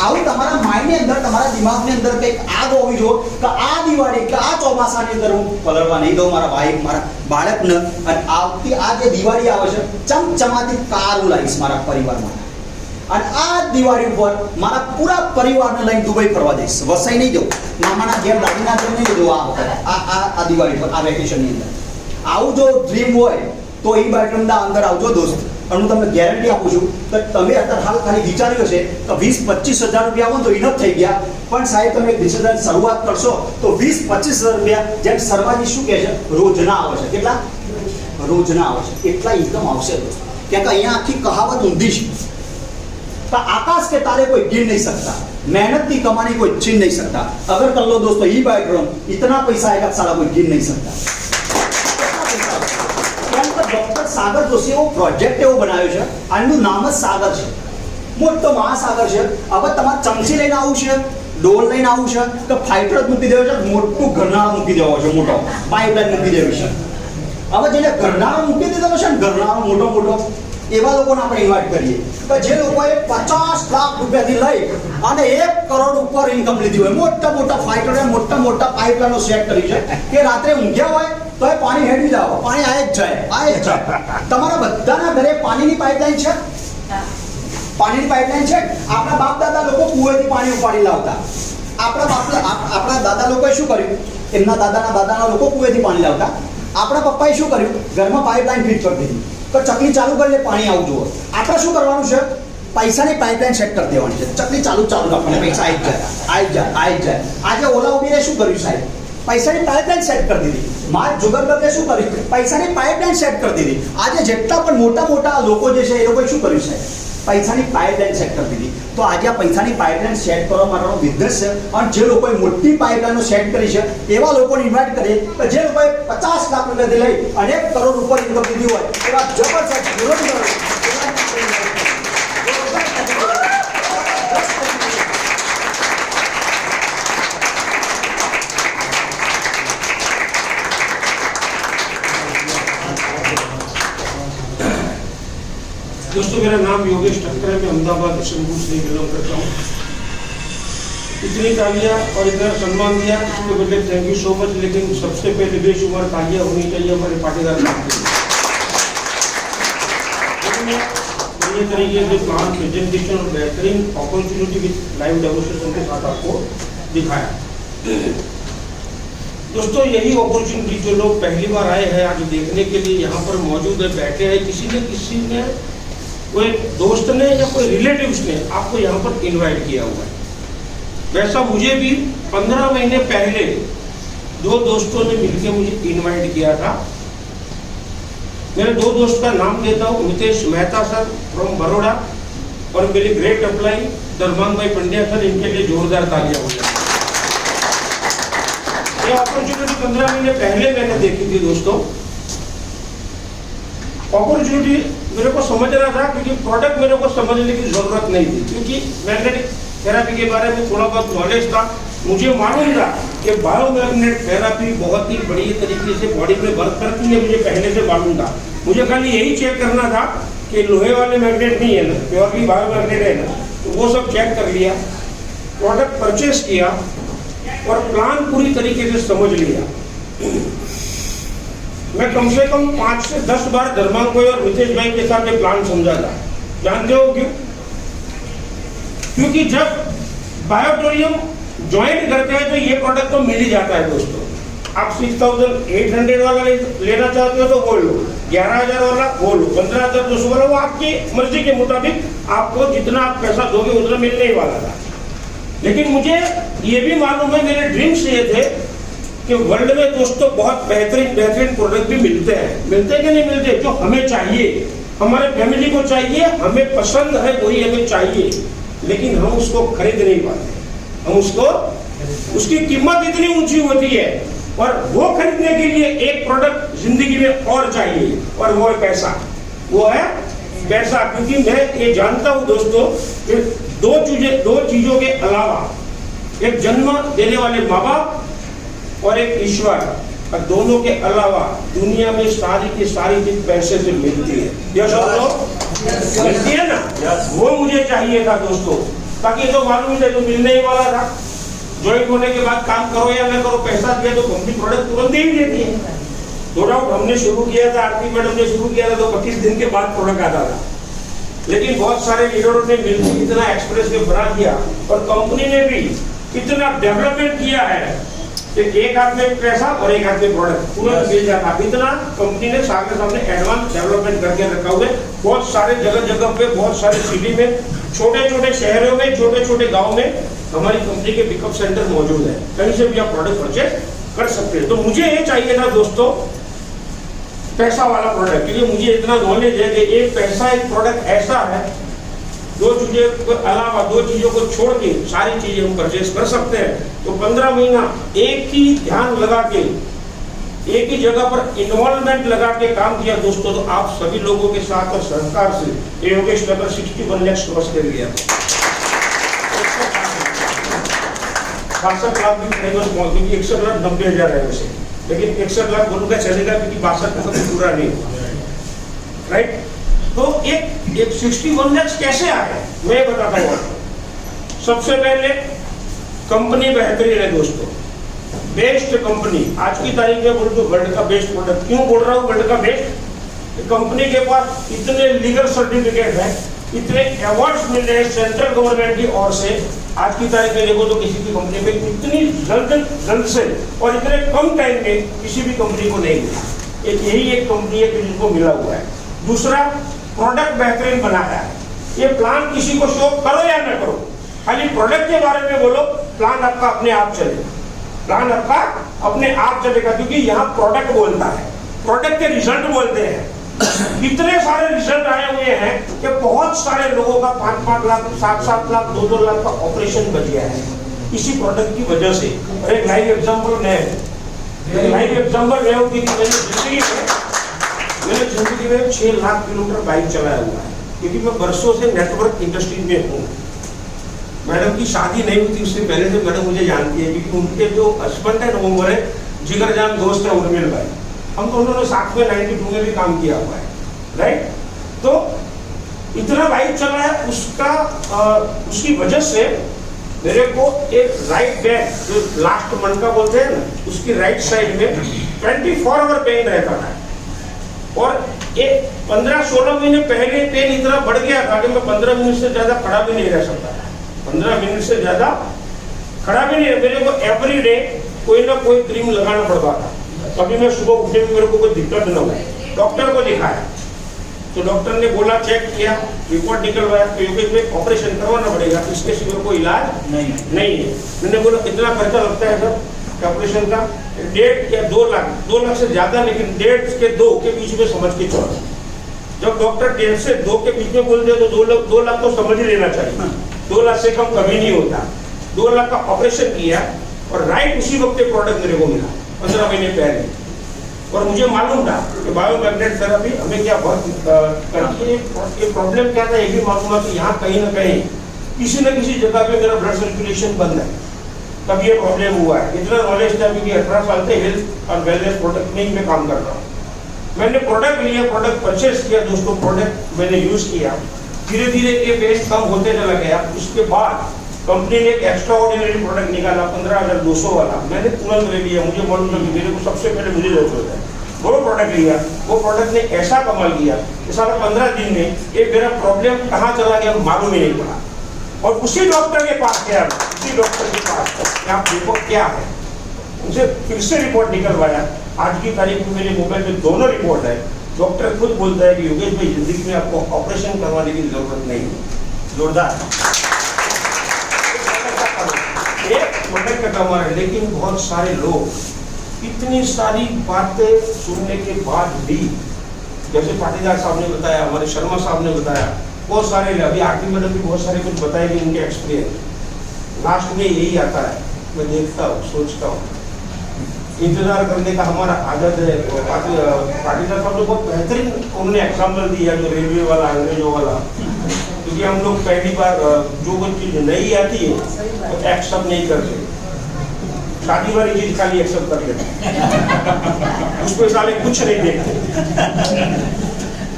આવું તમારા માઇન્ડની અંદર, તમારા દિમાગની અંદર કંઈક આગ હોવી જોઈએ કે આ દિવાળી કે આ ચોમાસાની અંદર હું પલળવા નહીં દઉં મારા બાઇક, મારા બાળકને. અને આવતી આ જે દિવાળી આવે છે ચમચમાતી કાર હું લાવીશ મારા પરિવારમાં. અને આ દિવાળી ઉપર મારા પૂરા પરિવારને લઈને દુબઈ ફરવા જઈશ. વસાઈ નહીં જવું, મામાના ઘેર દાદીના ઘેર નહીં જવું. આ દિવાળી પર, આ વેકેશનની અંદર આવું જો ડ્રીમ હોય તો એ બાટલા અંદર આવજો દોસ્ત. અને હું તમને ગેરંટી આપું છું કે તમે અત્યારે હાલ ખાલી વિચાર્યું હશે કે 20-25 હજાર રૂપિયા આવો તો ઇનફ થઈ ગયા. પણ સાહેબ તમે બિઝનેસ શરૂઆત કરશો તો 20-25 હજાર રૂપિયા જેમ શર્માજી શું કહે છે રોજના આવે છે. કેટલા રોજના આવે છે એટલા ઇન્કમ આવશે દોસ્ત. કેમ કે અહીંયા આખી કહાવત ઊંધી છે. आकाश के तारे कोई गिर नहीं सकता, मेहनत की कमानी कोई छीन नहीं सकता. अगर कर लो दोस्तों ई बाइक ड्रोन, इतना पैसा आएगा सारा कोई गिर नहीं सकता. डॉक्टर सागर जोशी वो प्रोजेक्ट एवं बनाव्यो છે. આનું નામ જ સાગર છે. મોટો મહાસાગર છે. હવે તમારે ચમચી લઈને આવું છે, ડોલ લઈને આવું છે કે ફાઇટર જ મૂકી દેવો છે, મોટું ઘરનાળું મૂકી દેવો છે, મોટો પાઇપલાઇન મૂકી દેવી છે. હવે જેને ઘરનાળું મૂકી દીધો છે ને, ઘરનાળું મોટો એવા લોકોને આપણે ઇન્વાઇટ કરીએ કે જે લોકોએ 50 લાખ રૂપિયાથી લઈ અને 1 કરોડ ઉપર ઇન્કમ લીધી હોય. મોટા ફાઇટર, મોટા પાઇપલાઇનો સેટ કરી છે કે રાત્રે ઊંઘ્યા હોય તો એ પાણી હેડી જાઓ, પાણી આયે જ જાય. તમારા બધાના ઘરે પાણીની પાઇપલાઇન છે? પાણીની પાઇપલાઇન છે. આપણા બાપ દાદા લોકો કૂવેથી પાણી ઉપાડી લાવતા. આપણા દાદા લોકોએ શું કર્યું? એમના દાદાના લોકો કૂવેથી પાણી લાવતા. આપણા પપ્પાએ શું કર્યું? ઘરમાં પાઇપલાઇન ફિટ કરી દીધી. તો ચકલી ચાલુ કરીને પાણી આવું જુઓ. આપણે શું કરવાનું છે? પૈસાની પાઇપલાઇન સેટ કરી દેવાની છે. ચકલી ચાલુ રાખવાની, પૈસા આવી જાય. આજે ઓલા ઉબેરે શું કર્યું સાહેબ? પૈસાની પાઇપલાઇન સેટ કરી દીધી. માર્ક ઝુકરબર્ગે શું કર્યું? પૈસાની પાઇપલાઇન સેટ કરી દીધી. આજે જેટલા પણ મોટા લોકો જે છે એ લોકોએ શું કર્યું સાહેબ? પૈસાની પાઇપલાઇન સેટ કરી દીધી. તો આજે આ પૈસાની પાઇપલાઇન સેટ કરવા માટેનો બિઝનેસ છે. અને જે લોકોએ મોટી પાઇપલાઇનો સેટ કરી છે એવા લોકોને ઇન્વાઇટ કરીએ કે જે લોકોએ 50 લાખ રૂપિયાથી લઈ અને 1 કરોડ ઉપર ઇન્કમ લીધી હોય એવા જબરજસ્ત વિરોધ કરો. दोस्तों, मेरा नाम योगेश ठक्कर है। मैं अहमदाबाद शंभू से बिलोंग करता हूँ। इतनी तालियां और इतना सम्मान दिया उसके बदले थैंक यू सो मच। लेकिन सबसे पहले बेशुमार तालियां होनी चाहिए हमारे पाटीदार साहब के लिए। ये तरीके से प्लान प्रेजेंटेशन और बेहतरीन अपॉर्चुनिटी विद लाइव डेमोन्स्ट्रेशन के साथ आपको दिखाया। दोस्तों, यही अपॉर्चुनिटी जो लोग पहली बार आए हैं आज देखने के लिए यहाँ पर मौजूद है, बैठे हैं, किसी ने कोई दोस्त ने या कोई रिलेटिव्स ने आपको यहाँ पर इनवाइट किया हुआ है। वैसा मुझे भी 15 महीने पहले 2 दोस्तों ने मिलकर मुझे इनवाइट किया था। मेरे 2 दोस्त का नाम देता हूँ, मितेश मेहता सर फ्रॉम बड़ौदा और मेरे ग्रेट अप्लाई दरमान भाई पंड्या सर। इनके लिए जोरदार तालियां हो जाए। ये अपॉर्चुनिटी 15 महीने पहले मैंने देखी थी दोस्तों। अपॉर्चुनिटी मेरे को समझना था क्योंकि प्रोडक्ट मेरे को समझने की जरूरत नहीं थी, क्योंकि मैग्नेटिक थेरापी के बारे में थोड़ा बहुत नॉलेज था। मुझे मालूम था कि बायोमैग्नेट थेरापी बहुत ही बड़ी तरीके से बॉडी में वर्क करती है, मुझे पहले से मालूम था। मुझे खाली यही चेक करना था कि लोहे वाले मैग्नेट नहीं है ना, प्योरली बायोमैग्नेट है ना, तो वो सब चेक कर लिया, प्रोडक्ट परचेस किया और प्लान पूरी तरीके से समझ लिया। मैं कम से कम 5 से 10 बार धर्मांग भाई और मितेश भाई के साथ ये प्लान समझा था। जानते हो क्यों? क्योंकि जब बायोटोरियम ज्वाइन करते हैं तो ये प्रोडक्ट तो मिल ही जाता है दोस्तों। आप 6800 वाला लेना चाहते हो तो वो लो, 11000 वाला वो लो, 15200 वाला, वो आपकी मर्जी के मुताबिक आपको जितना आप पैसा दोगे उतना मिलने ही वाला था। लेकिन मुझे ये भी मालूम है, मेरे ड्रीम्स ये थे कि वर्ल्ड में दोस्तों बहुत बेहतरीन प्रोडक्ट भी मिलते हैं कि नहीं मिलते, जो हमें चाहिए, हमारे फैमिली को चाहिए, हमें पसंद है वही हमें चाहिए, लेकिन हम उसको खरीद नहीं पाते। हम उसकी कीमत इतनी ऊंची होती है और वो खरीदने के लिए एक प्रोडक्ट जिंदगी में और चाहिए और वो है पैसा। क्योंकि मैं ये जानता हूँ दोस्तों कि दो चीजों के अलावा एक जन्म देने वाले माँ बाप और एक ईश्वर, और दोनों के अलावा दुनिया में सारी की सारी चीज पैसे से मिलती है। मिलती है ना? वो मुझे चाहिए था दोस्तों, ताकि तो मालूम है तो मिलने ही वाला था। ज्वाइन होने के बाद काम करो या न करो, पैसा दिया तो कंपनी प्रोडक्ट तुरंत ही देती है। नो डाउट हमने शुरू किया था, आरती मैडम ने शुरू किया था तो 25 दिन के बाद प्रोडक्ट आता था। लेकिन बहुत सारे लीडरों ने मिलकर इतना एक्सप्रेस वे बना दिया और कंपनी ने भी इतना डेवलपमेंट किया है कि एक हाथ में पैसा और एक हाथ में प्रोडक्ट तुरंत मिल जाता। इतना कंपनी ने सामने एडवांस डेवलपमेंट करके रखा हुआ है। बहुत सारे जगह पे, बहुत सारे सिटी में, छोटे शहरों में, छोटे गाँव में हमारी कंपनी के पिकअप सेंटर मौजूद है। कहीं से भी आप प्रोडक्ट परचेज कर सकते हैं। तो मुझे ये चाहिए था दोस्तों पैसा वाला प्रोडक्ट, क्योंकि मुझे इतना नॉलेज है कि एक प्रोडक्ट ऐसा है, 2 चीजों के अलावा 2 चीजों को छोड़ के सारी चीजें हम परचेज कर सकते हैं। तो 15 महीना एक ही ध्यान लगा के, एक ही जगह पर इन्वॉल्वमेंट लगा के काम किया दोस्तों। तो आप सभी लोगों के साथ और सहकार से योगेश नगर 61 लाख क्रॉस कर गया। 62 लाख भी क्योंकि 61 लाख 90,000 है वैसे, लेकिन 61 लाख बोलूंगा चलेगा क्योंकि 62 का कभी पूरा नहीं हुआ, राइट? तो एक 61 लाख कैसे आए मैं बताता हूँ। सबसे पहले कंपनी बेहतरीन है दोस्तों, बेस्ट कंपनी, आज की तारीख में बोलूँ तो वर्ल्ड का बेस्ट प्रोडक्ट। क्यों बोल रहा हूँ वर्ल्ड का बेस्ट? कंपनी के पास इतने लीगल सर्टिफिकेट हैं, इतने अवार्ड्स मिल रहे हैं सेंट्रल गवर्नमेंट की ओर से। आज की तारीख में देखो तो किसी की कंपनी में इतनी जल्द से और इतने कम टाइम में किसी भी कंपनी को नहीं मिला। एक यही एक कंपनी है कि जिनको मिला हुआ है। दूसरा, प्रोडक्ट बेहतरीन बनाया है। ये प्लान किसी को शो करो या न करो, खाली प्रोडक्ट के बारे में बोलो, प्लान आपका अपने आप चलेगा। प्लान आपका अपने आप चलेगा, क्योंकि यहाँ प्रोडक्ट बोलता है, प्रोडक्ट के रिजल्ट बोलते हैं। इतने सारे रिजल्ट आए हुए हैं कि बहुत सारे लोगों का 5-5 लाख, 7-7 लाख, 2-2 लाख का ऑपरेशन बच गया है इसी प्रोडक्ट की वजह से। और एक लाइव एग्जाम्पल मैं हूँ कि मैंने जिंदगी में 6 लाख किलोमीटर बाइक चलाया हुआ है, क्योंकि मैं बरसों से नेटवर्क इंडस्ट्री में हूँ। मैडम की शादी नहीं हुई थी, उससे पहले से मैडम मुझे जानती है, क्योंकि उनके जो हस्बैंड है वो मेरे जिगरजान दोस्त है उर्मिल भाई। हम तो उन्होंने साथ में 92 में भी काम किया हुआ है, राइट। तो इतना बाइक चला है, उसकी वजह से मेरे को एक राइट बैक, जो लास्ट मन का बोलते हैं ना, उसकी राइट साइड में 24 आवर पेन रहता था। और एक 15-16 महीने पहले पेन इतना बढ़ गया था कि मैं 15 मिनट से ज्यादा खड़ा भी नहीं रह सकता था। 15 मिनट से ज्यादा खड़ा भी नहीं, मेरे को एवरी डे कोई ना कोई क्रीम लगाना पड़ता था, कभी मैं सुबह उठने में मेरे को कोई दिक्कत न हो। डॉक्टर को दिखाया तो डॉक्टर ने बोला, चेक किया, रिपोर्ट निकलवाया, तो योगेश भाई ऑपरेशन करवाना पड़ेगा, इसके सिवा कोई इलाज नहीं है। मैंने बोला कितना खर्चा लगता है सर ऑपरेशन का? 1.5 या 2 लाख से ज्यादा, लेकिन 1.5 के 2 के बीच में समझ के चलो। जब डॉक्टर 1.5 से 2 के बीच में बोल दे तो 2 लाख तो समझ ही लेना चाहिए। 2 लाख से कम कभी नहीं होता। 2 लाख का ऑपरेशन किया और राइट उसी वक्त प्रोडक्ट मेरे को मिला 15 महीने पहले। और मुझे मालूम था कि बायोमैग्नेट थेरेपी हमें क्या बहुत करती है। ये प्रॉब्लम क्या था, ये भी मालूम है कि यहाँ कहीं ना कहीं किसी न किसी जगह पे मेरा ब्लड सर्कुलेशन बंद है, तब ये प्रॉब्लम हुआ है। इतना नॉलेज था क्योंकि 18 साल से हेल्थ और वेलनेस प्रोडक्ट में ही मैं काम कर रहा हूँ। मैंने प्रोडक्ट लिया, प्रोडक्ट परचेस किया दोस्तों, प्रोडक्ट मैंने यूज किया, धीरे धीरे ये पेन कम होते चला गया। उसके बाद कंपनी ने एक एक्स्ट्रा ऑर्डिनरी प्रोडक्ट निकाला 15,200 वाला, मैंने तुरंत ले लिया। मुझे मालूम था कि मेरे को सबसे पहले मुझे जरूरत है, वो प्रोडक्ट लिया। वो प्रोडक्ट ने ऐसा कमाल किया कि सारा 15 दिन में ये मेरा प्रॉब्लम कहाँ चला गया मालूम ही नहीं पड़ा। और उसी डॉक्टर के पास गया, उसी डॉक्टर के पास, आप देखो क्या है, उनसे फिर से रिपोर्ट निकलवाया। आज की तारीख में मेरे मोबाइल में दोनों रिपोर्ट है। डॉक्टर खुद बोलता है कि योगेश भाई जिंदगी में आपको ऑपरेशन करवाने की जरूरत नहीं है। जोरदार एक प्रोडक्ट का कमाल है। लेकिन बहुत सारे लोग इतनी सारी बातें सुनने के बाद भी, जैसे पाटीदार साहब ने बताया, हमारे शर्मा साहब ने बताया, बहुत सारे, अभी आरती मैडम भी बहुत सारे कुछ बताएंगे उनके एक्सपीरियंस। लास्ट में यही आता है, मैं देखता हूँ, सोचता हूँ, इंतजार करने का हमारा आदत है। पाटीदार साहब ने बहुत बेहतरीन उन्होंने एग्जाम्पल दिया, जो रेलवे वाला, अंग्रेजों वाला, क्योंकि हम लोग पहली बार जो कोई चीज नहीं आती है तो एक्सेप्ट नहीं करते। शादी वाली चीज खाली एक्सेप्ट कर लेते, उस पर साले कुछ नहीं देखते।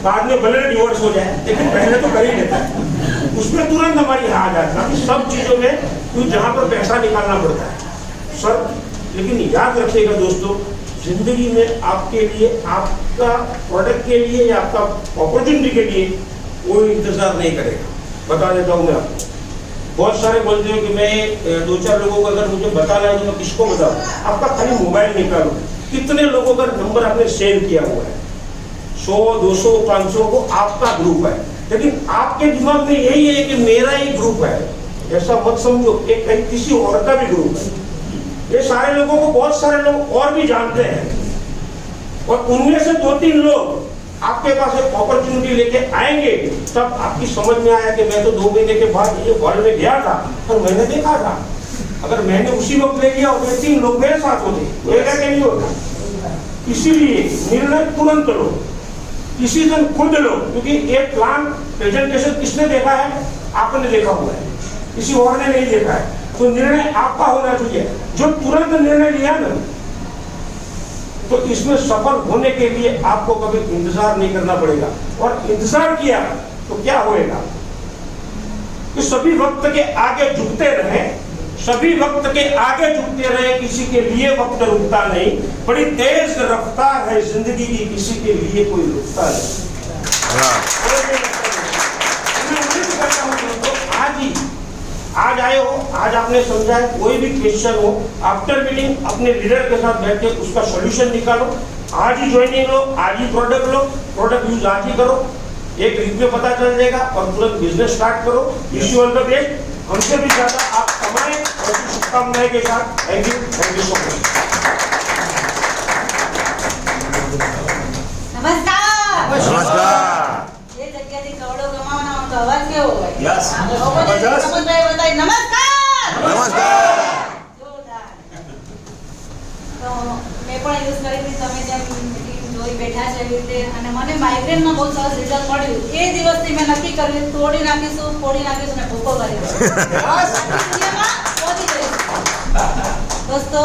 बाद में भले डिवोर्स हो जाए, लेकिन पहले तो कर ही लेता है। उसमें तुरंत हमारी हाँ आ जाता है। सब चीजों में क्यों, जहाँ पर पैसा निकालना पड़ता है सर। लेकिन याद रखिएगा दोस्तों, जिंदगी में आपके लिए, आपका प्रोडक्ट के लिए या आपका अपॉर्चुनिटी के लिए कोई इंतजार नहीं करेगा। बता देता हूँ मैं आपको, बहुत सारे बोलते हो कि मैं 2-4 लोगों को अगर मुझे बताना है तो मैं किसको बताऊँ? आपका खाली मोबाइल निकालो, कितने लोगों का नंबर आपने सेव किया हुआ है? 100, 200, 500 को आपका ग्रुप है, लेकिन आपके दिमाग में यही है कि मेरा ही ग्रुप है। ऐसा मत समझो, एक किसी और का भी ग्रुप है। ये सारे लोगों को बहुत सारे लोग और भी जानते हैं, और उनमें से 2-3 लोग आपके पास एक अपॉर्चुनिटी लेके आएंगे, तब आपकी समझ में आया कि मैं तो 2 महीने के बाद ये हॉल में गया था और मैंने देखा था। अगर मैंने उसी वक्त ले लिया और 3 लोग मेरे साथ होते, मेरा क्या नहीं होता। इसीलिए निर्णय तुरंत लो, डिसीजन खुद लो, क्योंकि एक प्लान प्रेजेंटेशन किसने देखा है? आपने देखा हुआ है, किसी और ने नहीं देखा है। तो निर्णय आपका होना चाहिए। जो तुरंत निर्णय लिया ना, तो इसमें सफल होने के लिए आपको कभी इंतजार नहीं करना पड़ेगा। और इंतजार किया तो क्या होएगा कि सभी वक्त के आगे झुकते रहे, सभी वक्त के आगे झुकते रहे, किसी के लिए वक्त रुकता नहीं। बड़ी तेज रफ्तार है जिंदगी की, किसी के लिए कोई रुकता नहीं। मैं उम्मीद करता हूं दोस्तों आज आए हो, आज आपने समझा है, कोई भी क्वेश्चन हो आफ्टर मीटिंग अपने लीडर के साथ बैठ के उसका सॉल्यूशन निकालो। आज ही ज्वाइनिंग लो, आज ही प्रोडक्ट लो, प्रोडक्ट यूज आज ही करो, एक वीक में पता चल जाएगा और तुरंत बिजनेस स्टार्ट करो। Wish you all the best. हमसे भी ज्यादा आप कमाएं, ऐसी शुभकामनाएं के साथ। Thank you so much. નમસ્કાર એ જગ્યાથી કરોડો કમાવાનો તો અવાજ કેવો હોય? યસ જબરજસ્ત બતાય નમસ્કાર જોરદાર. તો મેં પણ યુઝ કરી હતી તમે જેમ જોઈ બેઠા છે એવી રીતે, અને મને માઇગ્રેનમાં બહુ સરસ રિઝલ્ટ મળ્યું. એ દિવસથી મેં નક્કી કર્યું તોડી નાખીશું, ફોડી નાખીશું ને ભૂકો કરી દોસ્તો.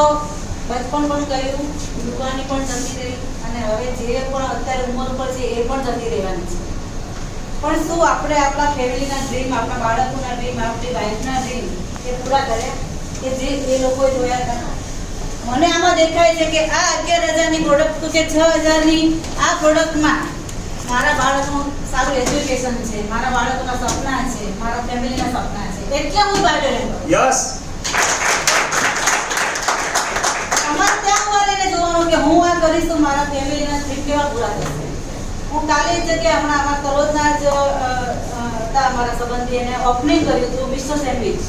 બચપણ પણ કર્યું, યુવાની પણ જતી રહી, અને હવે જે પણ અત્યારે ઉંમર ઉપર છે એ પણ જતી રહેવાની છે. પણ શું આપણે આપણા ફેમિલીના ડ્રીમ, આપણા બાળકોના ડ્રીમ, આપણી વાઈફના ડ્રીમ એ પૂરા કર્યા કે જે એ લોકોએ જોયા હતા? મને આમાં દેખાય છે કે આ 11,000ની પ્રોડક્ટ કે 6,000ની આ પ્રોડક્ટમાં મારા બાળકનું સારું એજ્યુકેશન છે, મારા બાળકોના સપના છે, મારા ફેમિલીના સપના છે, એટલે હું બાયોડેટ કરું. યસ અમારે ત્યાં વાળીને જોવાનું કે હું આ કરીશ તો મારા ફેમિલીના ડ્રીમ કેવા પૂરા થશે. હું કાલે જ કે હમણાં અમારા તલોદના જ હતા અમારા સંબંધી, એને ઓપનિંગ કર્યું હતું મિસ્ટર સેન્ડવિચ,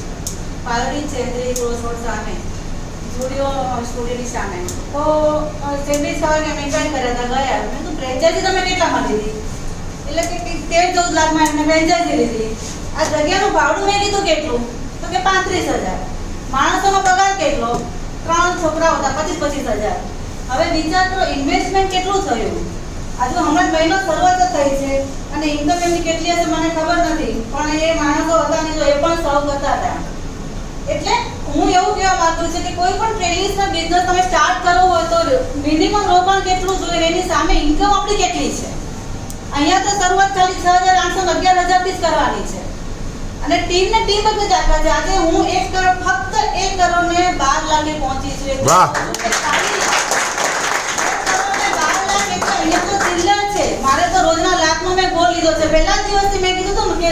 પાલડી છે તે ક્રોસ રોડ સામે, સ્ટુડિયોની સામે. તો સેન્ડવિચ ખાવાને અમે ઇન્વાઇટ કર્યા હતા, ગયા. મેં તો ફ્રેન્ચાઇઝી તમે કેટલામાં લીધી? એટલે કે 13-14 લાખમાં એમને ફ્રેન્ચાઇઝી લીધી. આ જગ્યાનું ભાડું મેં કીધું કેટલું? તો કે 35,000. માણસોનો પગાર કેટલો? 3 છોકરાઓ હતા, 25,000. હવે વિચાર કરો ઇન્વેસ્ટમેન્ટ કેટલું થયું. આજુ હમણાં જ મહિનો શરૂઆત થઈ છે અને ઇન્કમ એમની કેટલી હશે મને ખબર નથી, પણ એ માણસો હતા ને જો એ પણ સર્વ કરતા હતા. એટલે હું એવું કહેવા માંગુ છું કે કોઈ પણ ટ્રેડિશનલ બિઝનેસ તમે સ્ટાર્ટ કરવો હોય તો મિનિમમ રોકાણ કેટલું જોઈએ, એની સામે ઇન્કમ આપણી કેટલી છે. અહીંયા તો શરૂઆત ખાલી 6,800 11,000 થી જ કરવાની છે, અને ટીમને ટીમ જ આપવા છે. આજે હું 1 કરોડ, ફક્ત 1 કરોડ ને 12 લાખે પહોંચી છું. વાહ. મારે તો રોજના લાખનો મેં ગોલ લીધો છે. પહેલા દિવસથી મેં કીધું હતું કે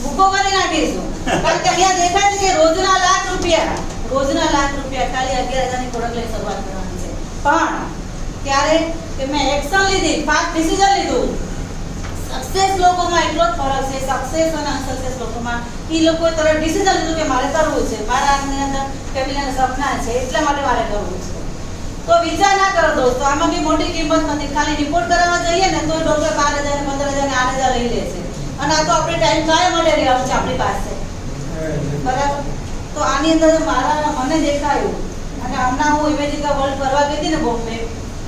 ભૂકો કરી નાખીશું, કારણ કે અહીંયા દેખાય છે કે રોજના લાખ રૂપિયા ખાલી 11,000ની પ્રોડક્ટ લઈને શરૂઆત કરવાની છે. પણ ત્યારે કે મેં એક્શન લીધી, ફાસ્ટ ડિસિઝન લીધું. સક્સેસ લોકોમાં એટલો જ ફરક છે, સક્સેસ અને અનસક્સેસ લોકોમાં. એ લોકોએ તરત ડિસિઝન લીધું કે મારે કરવું છે, મારા અંદર ફેમિલીના સપના છે, એટલા માટે મારે કરવું છે. તો વિચાર ના કરો દોસ્તો, આમાં બી મોટી કિંમત નથી. ખાલી રિપોર્ટ કરાવવા જઈએ ને તો ડોક્ટર 12,000 15,000 8,000 લઈ લે છે, અને આ તો આપણે ટાઈમ કાય માટે રહેવાનું છે આપણી પાસે, બરાબર? તો આની અંદર મને દેખાયું, અને હમણાં હું ઇમેજિકા વર્લ્ડ ફરવા ગઈ હતી ને બોમ્બે,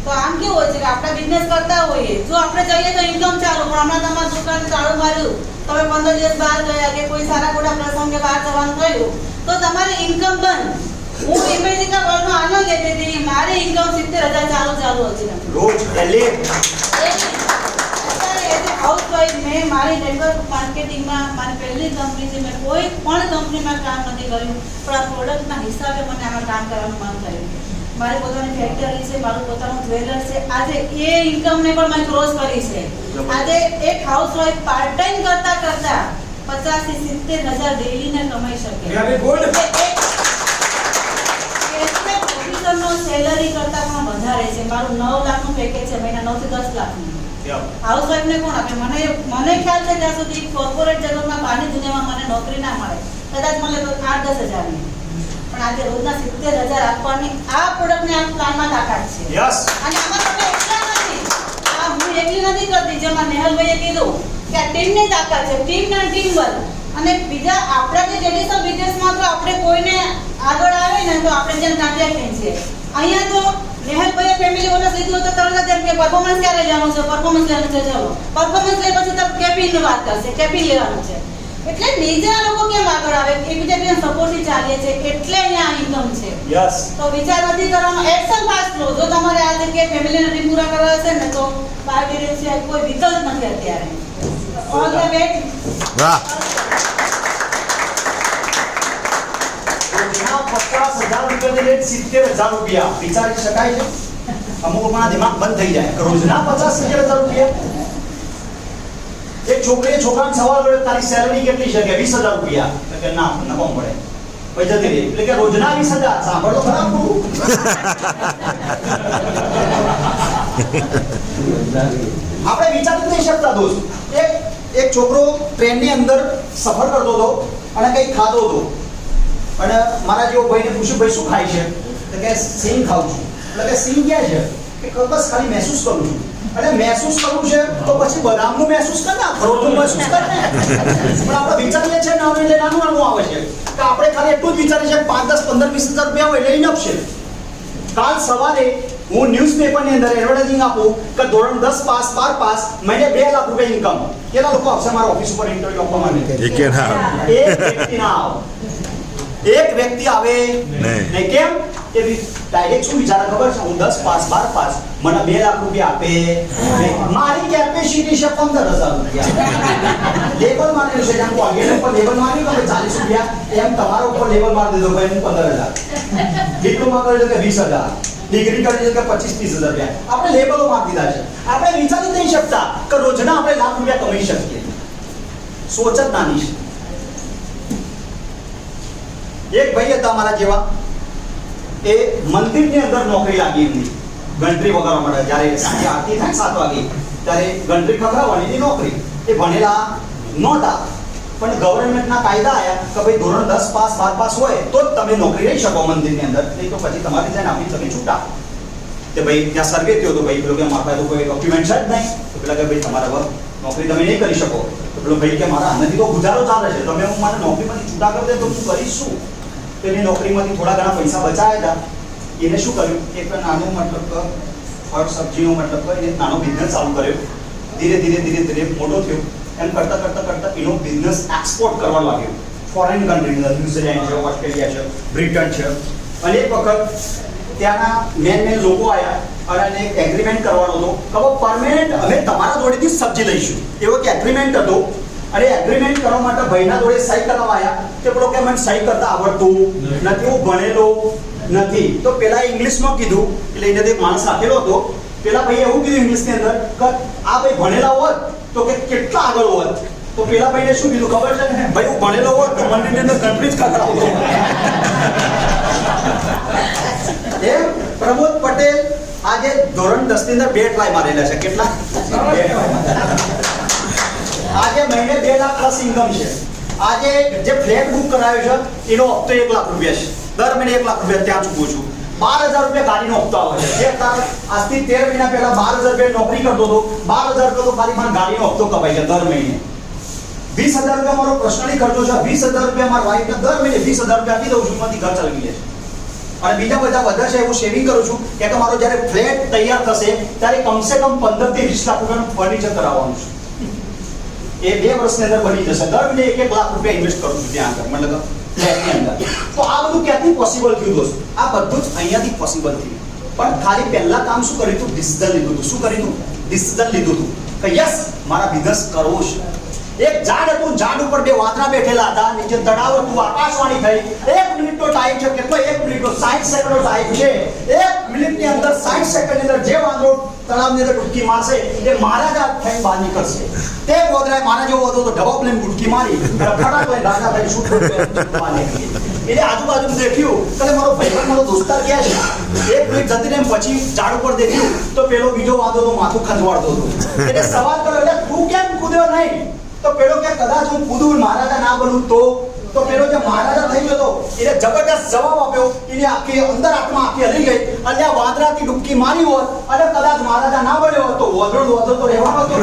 તો આમ કેવું હોય છે કે આપણે બિઝનેસ કરતા હોઈએ, જો આપણે જઈએ તો ઇન્કમ ચાલુ, પણ હમણાં તમારા દુકાન ચાલુ માર્યું, તમે 15 દિવસ બહાર ગયા કે કોઈ સારા મોટા પ્રસંગે બહાર જવાનું થયું તો તમારી ઇન્કમ બંધ. હું ઇમેજિકા વર્લ્ડનો આનંદ લેતી હતી, મારી ઇન્કમ 70,000 ચાલુ હતી રોજ ડેલી. હાઉસવાઇફ મેં મારી નેટવર્ક માર્કેટિંગમાં મારી પહેલી કંપની છે, મેં કોઈ પણ કંપનીમાં કામ નથી કર્યું, પણ આ પ્રોડક્ટના હિસાબે મને આમાં કામ કરવાનું મન થયું. મારી પોતાની ફેક્ટરી છે, મારું પોતાનું જ્વેલર્સ છે. આજે એ ઇન્કમને પણ મેં ક્રોસ કરી છે. આજે એક હાઉસવાઇફ પાર્ટ ટાઈમ કરતા 50,000 થી 70,000 ડેલીને કમાઈ શકે. સેલરી કરતા પણ વધારે છે. મારું 9 લાખનું પેકેજ છે, મહિના 9 થી 10 લાખનું. હાઉસવાઇફ ને કોણ આપે? મને ખ્યાલ છે ત્યાં સુધી કોર્પોરેટ જગતમાં બહારની દુનિયામાં મને નોકરી ના મળે, કદાચ મળે તો 8-10,000ની, પણ આજે રોજના 70,000 આપવાની આ પ્રોડક્ટને આ પ્લાનમાં તાકાત છે. અને આમાં તમે એકલા નથી, આ હું એકલી નથી કરતી. જેમાં નેહલભાઈએ કીધું કે આ ટીમની તાકાત છે, ટીમના ટીમ વર્ક. અને બીજા આપણા જે ટ્રેડિશનલ બિઝનેસમાં તો આપણે કોઈને આગળ આવે ને તો આપણે જેમ કાંઠિયા ખેંચીએ, અહીંયા તો નેહલભાઈએ ફેમિલી બોનસ લીધું તો તરત જ એમ કે પરફોર્મન્સ ક્યારે લેવાનું છે, પરફોર્મન્સ લેવાનું છે, ચલો પરફોર્મન્સ લે પછી તો કેપિનની વાત કરશે, કેપિન લેવાનું છે. એટલે બીજા લોકો કેમ આગળ આવે? એકબીજા સપોર્ટથી ચાલીએ છે, એટલે અહીંયા ઇન્કમ છે. તો વિચાર નથી કરવાનો, એક્શન ફાસ્ટ લો. જો તમારે આ જગ્યાએ ફેમિલીના ડ્રીમ પૂરા કરવા હશે ને તો બાયોડેટ સિવાય કોઈ વિકલ્પ નથી અત્યારે. All the best. વાહ. રોજના 50,000 રૂપિયાથી લઈને 70,000 રૂપિયા વિચારી શકાય છે? અમુક લોકોના દિમાગ બંધ થઈ જાય કે રોજના 50,000 રૂપિયા. એક છોકરીએ છોકરાને સવાલ કર્યો તારી સેલરી કેટલી છે કે 20,000 રૂપિયા. તો કે ના નકો મળે પૈસા દે એટલે કે રોજના 20,000. સાંભળ તો ખરા પૂરું. આપણે વિચારી જ નહીં શકતા દોસ્ત. એક છોકરો ટ્રેનની અંદર સફર કરતો હતો અને કંઈક ખાધો હતો અને મારા જેવો ભાઈને પૂછ્યું ભાઈ શું ખાય છે? તો કે સિંગ ખાઉં છું. એટલે કે સિંગ ક્યાં છે? કે બસ ખાલી મહેસૂસ કરું છું. અને મહેસૂસ કરવું છે તો પછી બદામનું મહેસૂસ કર ને, અખરોટનું મહેસૂસ કર ને. પણ આપણે વિચારીએ છીએ નાનું એટલે નાનું આવે છે કે આપણે ખાલી એટલું જ વિચારીએ છીએ 5, 10, 15, 20,000 રૂપિયા હોય એટલે ઇનફ છે. કાલ સવારે હું ન્યૂઝપેપરની અંદર એડવર્ટાઇઝિંગ આપું કે ધોરણ 10 પાસ 12 પાસ મહિને 2 લાખ રૂપિયા ઇન્કમ. કેટલા લોકો આવશે મારા ઓફિસ ઉપર ઇન્ટરવ્યુ આપવા માટે? એક ના એક વ્યક્તિ ના આવે. એક વ્યક્તિ આવે નહીં. કેમ? એ ડાયરેક્ટ શું વિચારે ખબર છે? હું 10 પાસ 12 પાસ મને 2 લાખ રૂપિયા આપે. મારી કેપેસિટી છે 15,000 રૂપિયા. લેબલ મારેલું છે જેમ કોલગેટ ઉપર લેબલ માર્યું કે 40 રૂપિયા એમ તમારા ઉપર લેબલ મારી દીધો ભાઈ હું 15,000. ડિપ્લોમા કર્યો કે 20,000. ડિગ્રી કરી કે 25-30,000 રૂપિયા. આપણે લેબલો મારી દીધા છે. આપણે વિચારી નહીં શકતા કે રોજના આપણે લાખ રૂપિયા કમાઈ શકીએ. સોચ જ નાની છે. એક ભાઈ હતા મારા જેવા, એ મંદિરની અંદર નોકરી લાગી એમની ઘંટરી વગાડવા માટે. જ્યારે સાંજે આરતી થાય 7 વાગે ત્યારે ઘંટરી ખખડાવવાની નોકરી. એ ભણેલા નહોતા પણ ગવર્મેન્ટના કાયદા આવ્યા કે ભાઈ ધોરણ 10 પાસ 12 પાસ હોય તો જ તમે નોકરી લઈ શકો મંદિરની અંદર, નહીં તો પછી તમારે જઈને આપી તમે છૂટા. તે ભાઈ ત્યાં સર્વે થયો તો ભાઈ પેલો કે મારા પાસે કોઈ ડોક્યુમેન્ટ છે જ નહીં. તો પેલા કે ભાઈ તમારા હવે નોકરી તમે નહીં કરી શકો. તો પેલો ભાઈ કે મારા આનાથી તો ગુજારો ચાલે છે, તમે હું મારા નોકરીમાંથી છૂટા કરી દે તો હું કરીશ શું? તો એની નોકરીમાંથી થોડા ઘણા પૈસા બચાવ્યા હતા. એને શું કર્યું? એક નાનું મતલબ ફળ સબ્જીનો મતલબ એને નાનો બિઝનેસ ચાલુ કર્યો. ધીરે ધીરે મોટો થયો. એમ કરતા એનો બિઝનેસ એક્સપોર્ટ કરવા લાગ્યો ફોરેન કન્ટ્રી, ન્યુઝીલેન્ડ છે, ઓસ્ટ્રેલિયા છે, બ્રિટન છે. અને એક વખત ત્યાંના મેન લોકો આવ્યા અને એને એક એગ્રીમેન્ટ કરવાનો હતો કે હવે પરમેનન્ટ અમે તમારા જોડેથી સબ્જી લઈશું. એવો એક એગ્રીમેન્ટ હતો. અને એગ્રીમેન્ટ કરવા માટે ભાઈના જોડે સહી કરવા આવ્યા. તે પેલો કે મને સહી કરતા આવડતું નથી, હું ભણેલો નથી. તો પેલા ઇંગ્લિશમાં કીધું એટલે એને એક માણસ રાખેલો હતો. પેલા ભાઈએ એવું કીધું ઇંગ્લિશની અંદર કે આ ભાઈ ભણેલા હોત તો કે કેટલા આગળ હોત. તો પેલા ભાઈને શું કીધું ખબર છે? ભાઈ હું ભણેલો હોત તો મંદિરની અંદર કંટ્રી જ ખખડાવતો. એમ પ્રમોદ પટેલ આજે ધોરણ 10 ની અંદર 2 ટ્રાય મારેલા છે. કેટલા? 2 ટ્રાય. આજે મહિને 2 લાખ પ્લસ ઇન્કમ છે. આજે જે ફ્લેટ બુક કરાવ્યો છે એનો હપ્તો 1 લાખ રૂપિયા છે. દર મહિને 1 લાખ રૂપિયા ત્યાં ચૂકવું છું. 12,000 રૂપિયા ગાડીનો હપ્તો આવે છે. જે આજથી 13 મહિના પહેલા 12,000 રૂપિયા નોકરી કરતો હતો, 12,000 રૂપિયા તો ખાલી મને ગાડીનો હપ્તો કપાય છે દર મહિને. 20,000 રૂપિયા મારો પર્સનલી ખર્ચો છે. 20,000 રૂપિયા મારા વાઈફને દર મહિને 20,000 રૂપિયા આપી દઉં છું, એમાંથી ઘર ચલાવી લે છે. અને બીજા બધા વધે છે એવું સેવિંગ કરું છું કે મારો જ્યારે ફ્લેટ તૈયાર થશે ત્યારે કમસે કમ 15 થી 20 લાખ રૂપિયાનું ફર્નિચર કરાવવાનું છે. એ 2 વર્ષની અંદર બની જશે. દર મહિને 1 લાખ રૂપિયા ઇન્વેસ્ટ કરું છું ત્યાં આગળ મતલબ ફ્લેટની અંદર. તો આ બધું ક્યાંથી પોસિબલ થયું દોસ્ત? આ બધું જ અહીંયાથી પોસિબલ થયું. પણ ખાલી પહેલા કામ શું કર્યું હતું? ડિસિઝન લીધું હતું. શું કર્યું? ડિસિઝન લીધું હતું કે યસ મારા બિઝનેસ કરવો છે. એક ઝાડ હતું, ઝાડ ઉપર 2 વાંદરા બેઠેલા હતા, નીચે તળાવ હતું, આકાશવાણી થઈ. 1 મિનિટનો ટાઈમ છે. કેટલો? 1 મિનિટનો 60 સેકન્ડનો ટાઈમ છે. 1 મિનિટની અંદર 60 સેકન્ડની અંદર જે વાંદરો તળાવની અંદર ડૂબકી મારશે એ મારા જ થઈને બહાર નીકળશે. તે વાંદરાએ મારા જેવો હતો તો ઢબક લઈને ડૂબકી મારી ફટાક લઈને રાજા થઈ શૂટ એટલે આજુબાજુ દેખ્યું કે મારો ભાઈબંધ મારો દોસ્તાર ક્યાં છે. 1 મિનિટ જતી રહી પછી ઝાડ ઉપર દેખ્યું તો પેલો બીજો વાંદરો તો માથું ખંજવાળતો હતો. એટલે સવાલ કર્યો એટલે તું કેમ કૂદ્યો નહીં? તો પેલો કે કદાચ હું કૂદું મહારાજા ના બનું તો પેલો જે મહારાજા થઈ ગયો એને જબરદસ્ત જવાબ આપ્યો. એની આખી અંદર આત્મા આખી હલી ગઈ અને આ વાંદરાથી ડૂબકી મારી હોત અને કદાચ મહારાજા ના બન્યો હોત તો વાંદરો તો રહેવાનો હતો.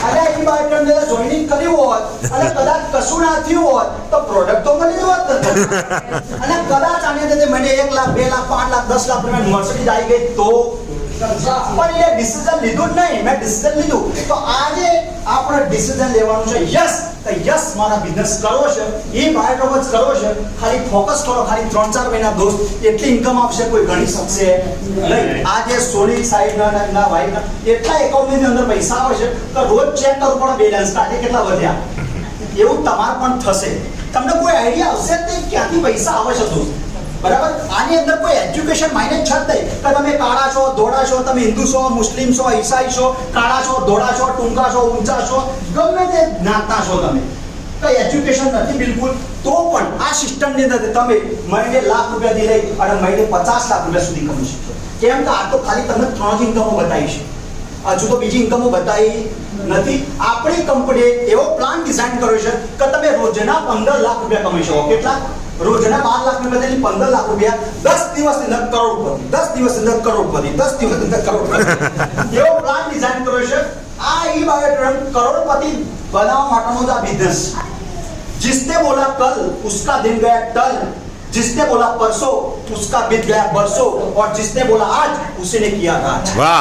અને એની બાયફ્રેન્ડે જોઈનિંગ કર્યું હોત અને કદાચ કશું ના થયું હોત તો પ્રોડક્ટ તો મળી હોત. અને કદાચ આને મને 1 લાખ 2 લાખ 5 લાખ 10 લાખ રૂપિયા મર્સિડીઝ આવી ગઈ તો પણ એ ડિસિઝન લીધું જ નહીં. મેં ડિસિઝન લીધું. તો આજે આપણે ડિસિઝન લેવાનું છે. યસ મારા બિઝનેસ કરવો છે, એ બાયોટ્રોપ જ કરવો છે. ખાલી ફોકસ કરો. ખાલી 3-4 મહિના દોસ્ત એટલી ઇન્કમ આવશે કોઈ ગણી શકશે નહીં. આજે સોની સાઈડના વાઈફના એટલા એકાઉન્ટની અંદર પૈસા આવે છે કે રોજ ચેક કરવું પડે બેલેન્સ આજે કેટલા વધ્યા. એવું તમારે પણ થશે. તમને કોઈ આઈડિયા આવશે જ નહીં ક્યાંથી પૈસા આવે છે દોસ્ત. બરાબર? આની અંદર કોઈ એજ્યુકેશન માઇન્ડ છે જ નહીં કે તમે કાળા છો, ધોળા છો, તમે હિન્દુ છો, મુસ્લિમ છો, ઈસાઈ છો, કાળા છો, ધોળા છો, ટૂંકા છો, ઊંચા છો, ગમે તે જ્ઞાતના છો તમે. કઈ એજ્યુકેશન નથી બિલકુલ. તો પણ આ સિસ્ટમની અંદર તમે મહિને લાખ રૂપિયાથી લઈ અને મહિને 50 લાખ રૂપિયા સુધી કમાઈ શકશો. કેમ કે આ તો ખાલી તમને 3 જ ઇન્કમો બતાવી છે, હજુ તો બીજી ઇન્કમો બતાવી નથી. આપણી કંપનીએ એવો પ્લાન ડિઝાઇન કર્યો છે કે તમે રોજના 15 લાખ રૂપિયા કમાઈ શકો. કેટલા? રોજના 12 લાખ રૂપિયા 15 લાખ રૂપિયા, 10 દિવસની અંદર કરોડપતિ, 10 દિવસની અંદર કરોડપતિ, 10 દિવસની અંદર કરોડપતિ. એવો પ્લાન ડિઝાઇન કર્યો છે. આ ઈ બાયોટ્રન કરોડપતિ બનાવવા માટેનો જ આ બિઝનેસ. जिसने बोला कल उसका दिन गया टल, जिसने बोला परसों उसका बीत गया बरसों, और जिसने बोला आज उसी ने किया राज. वाह.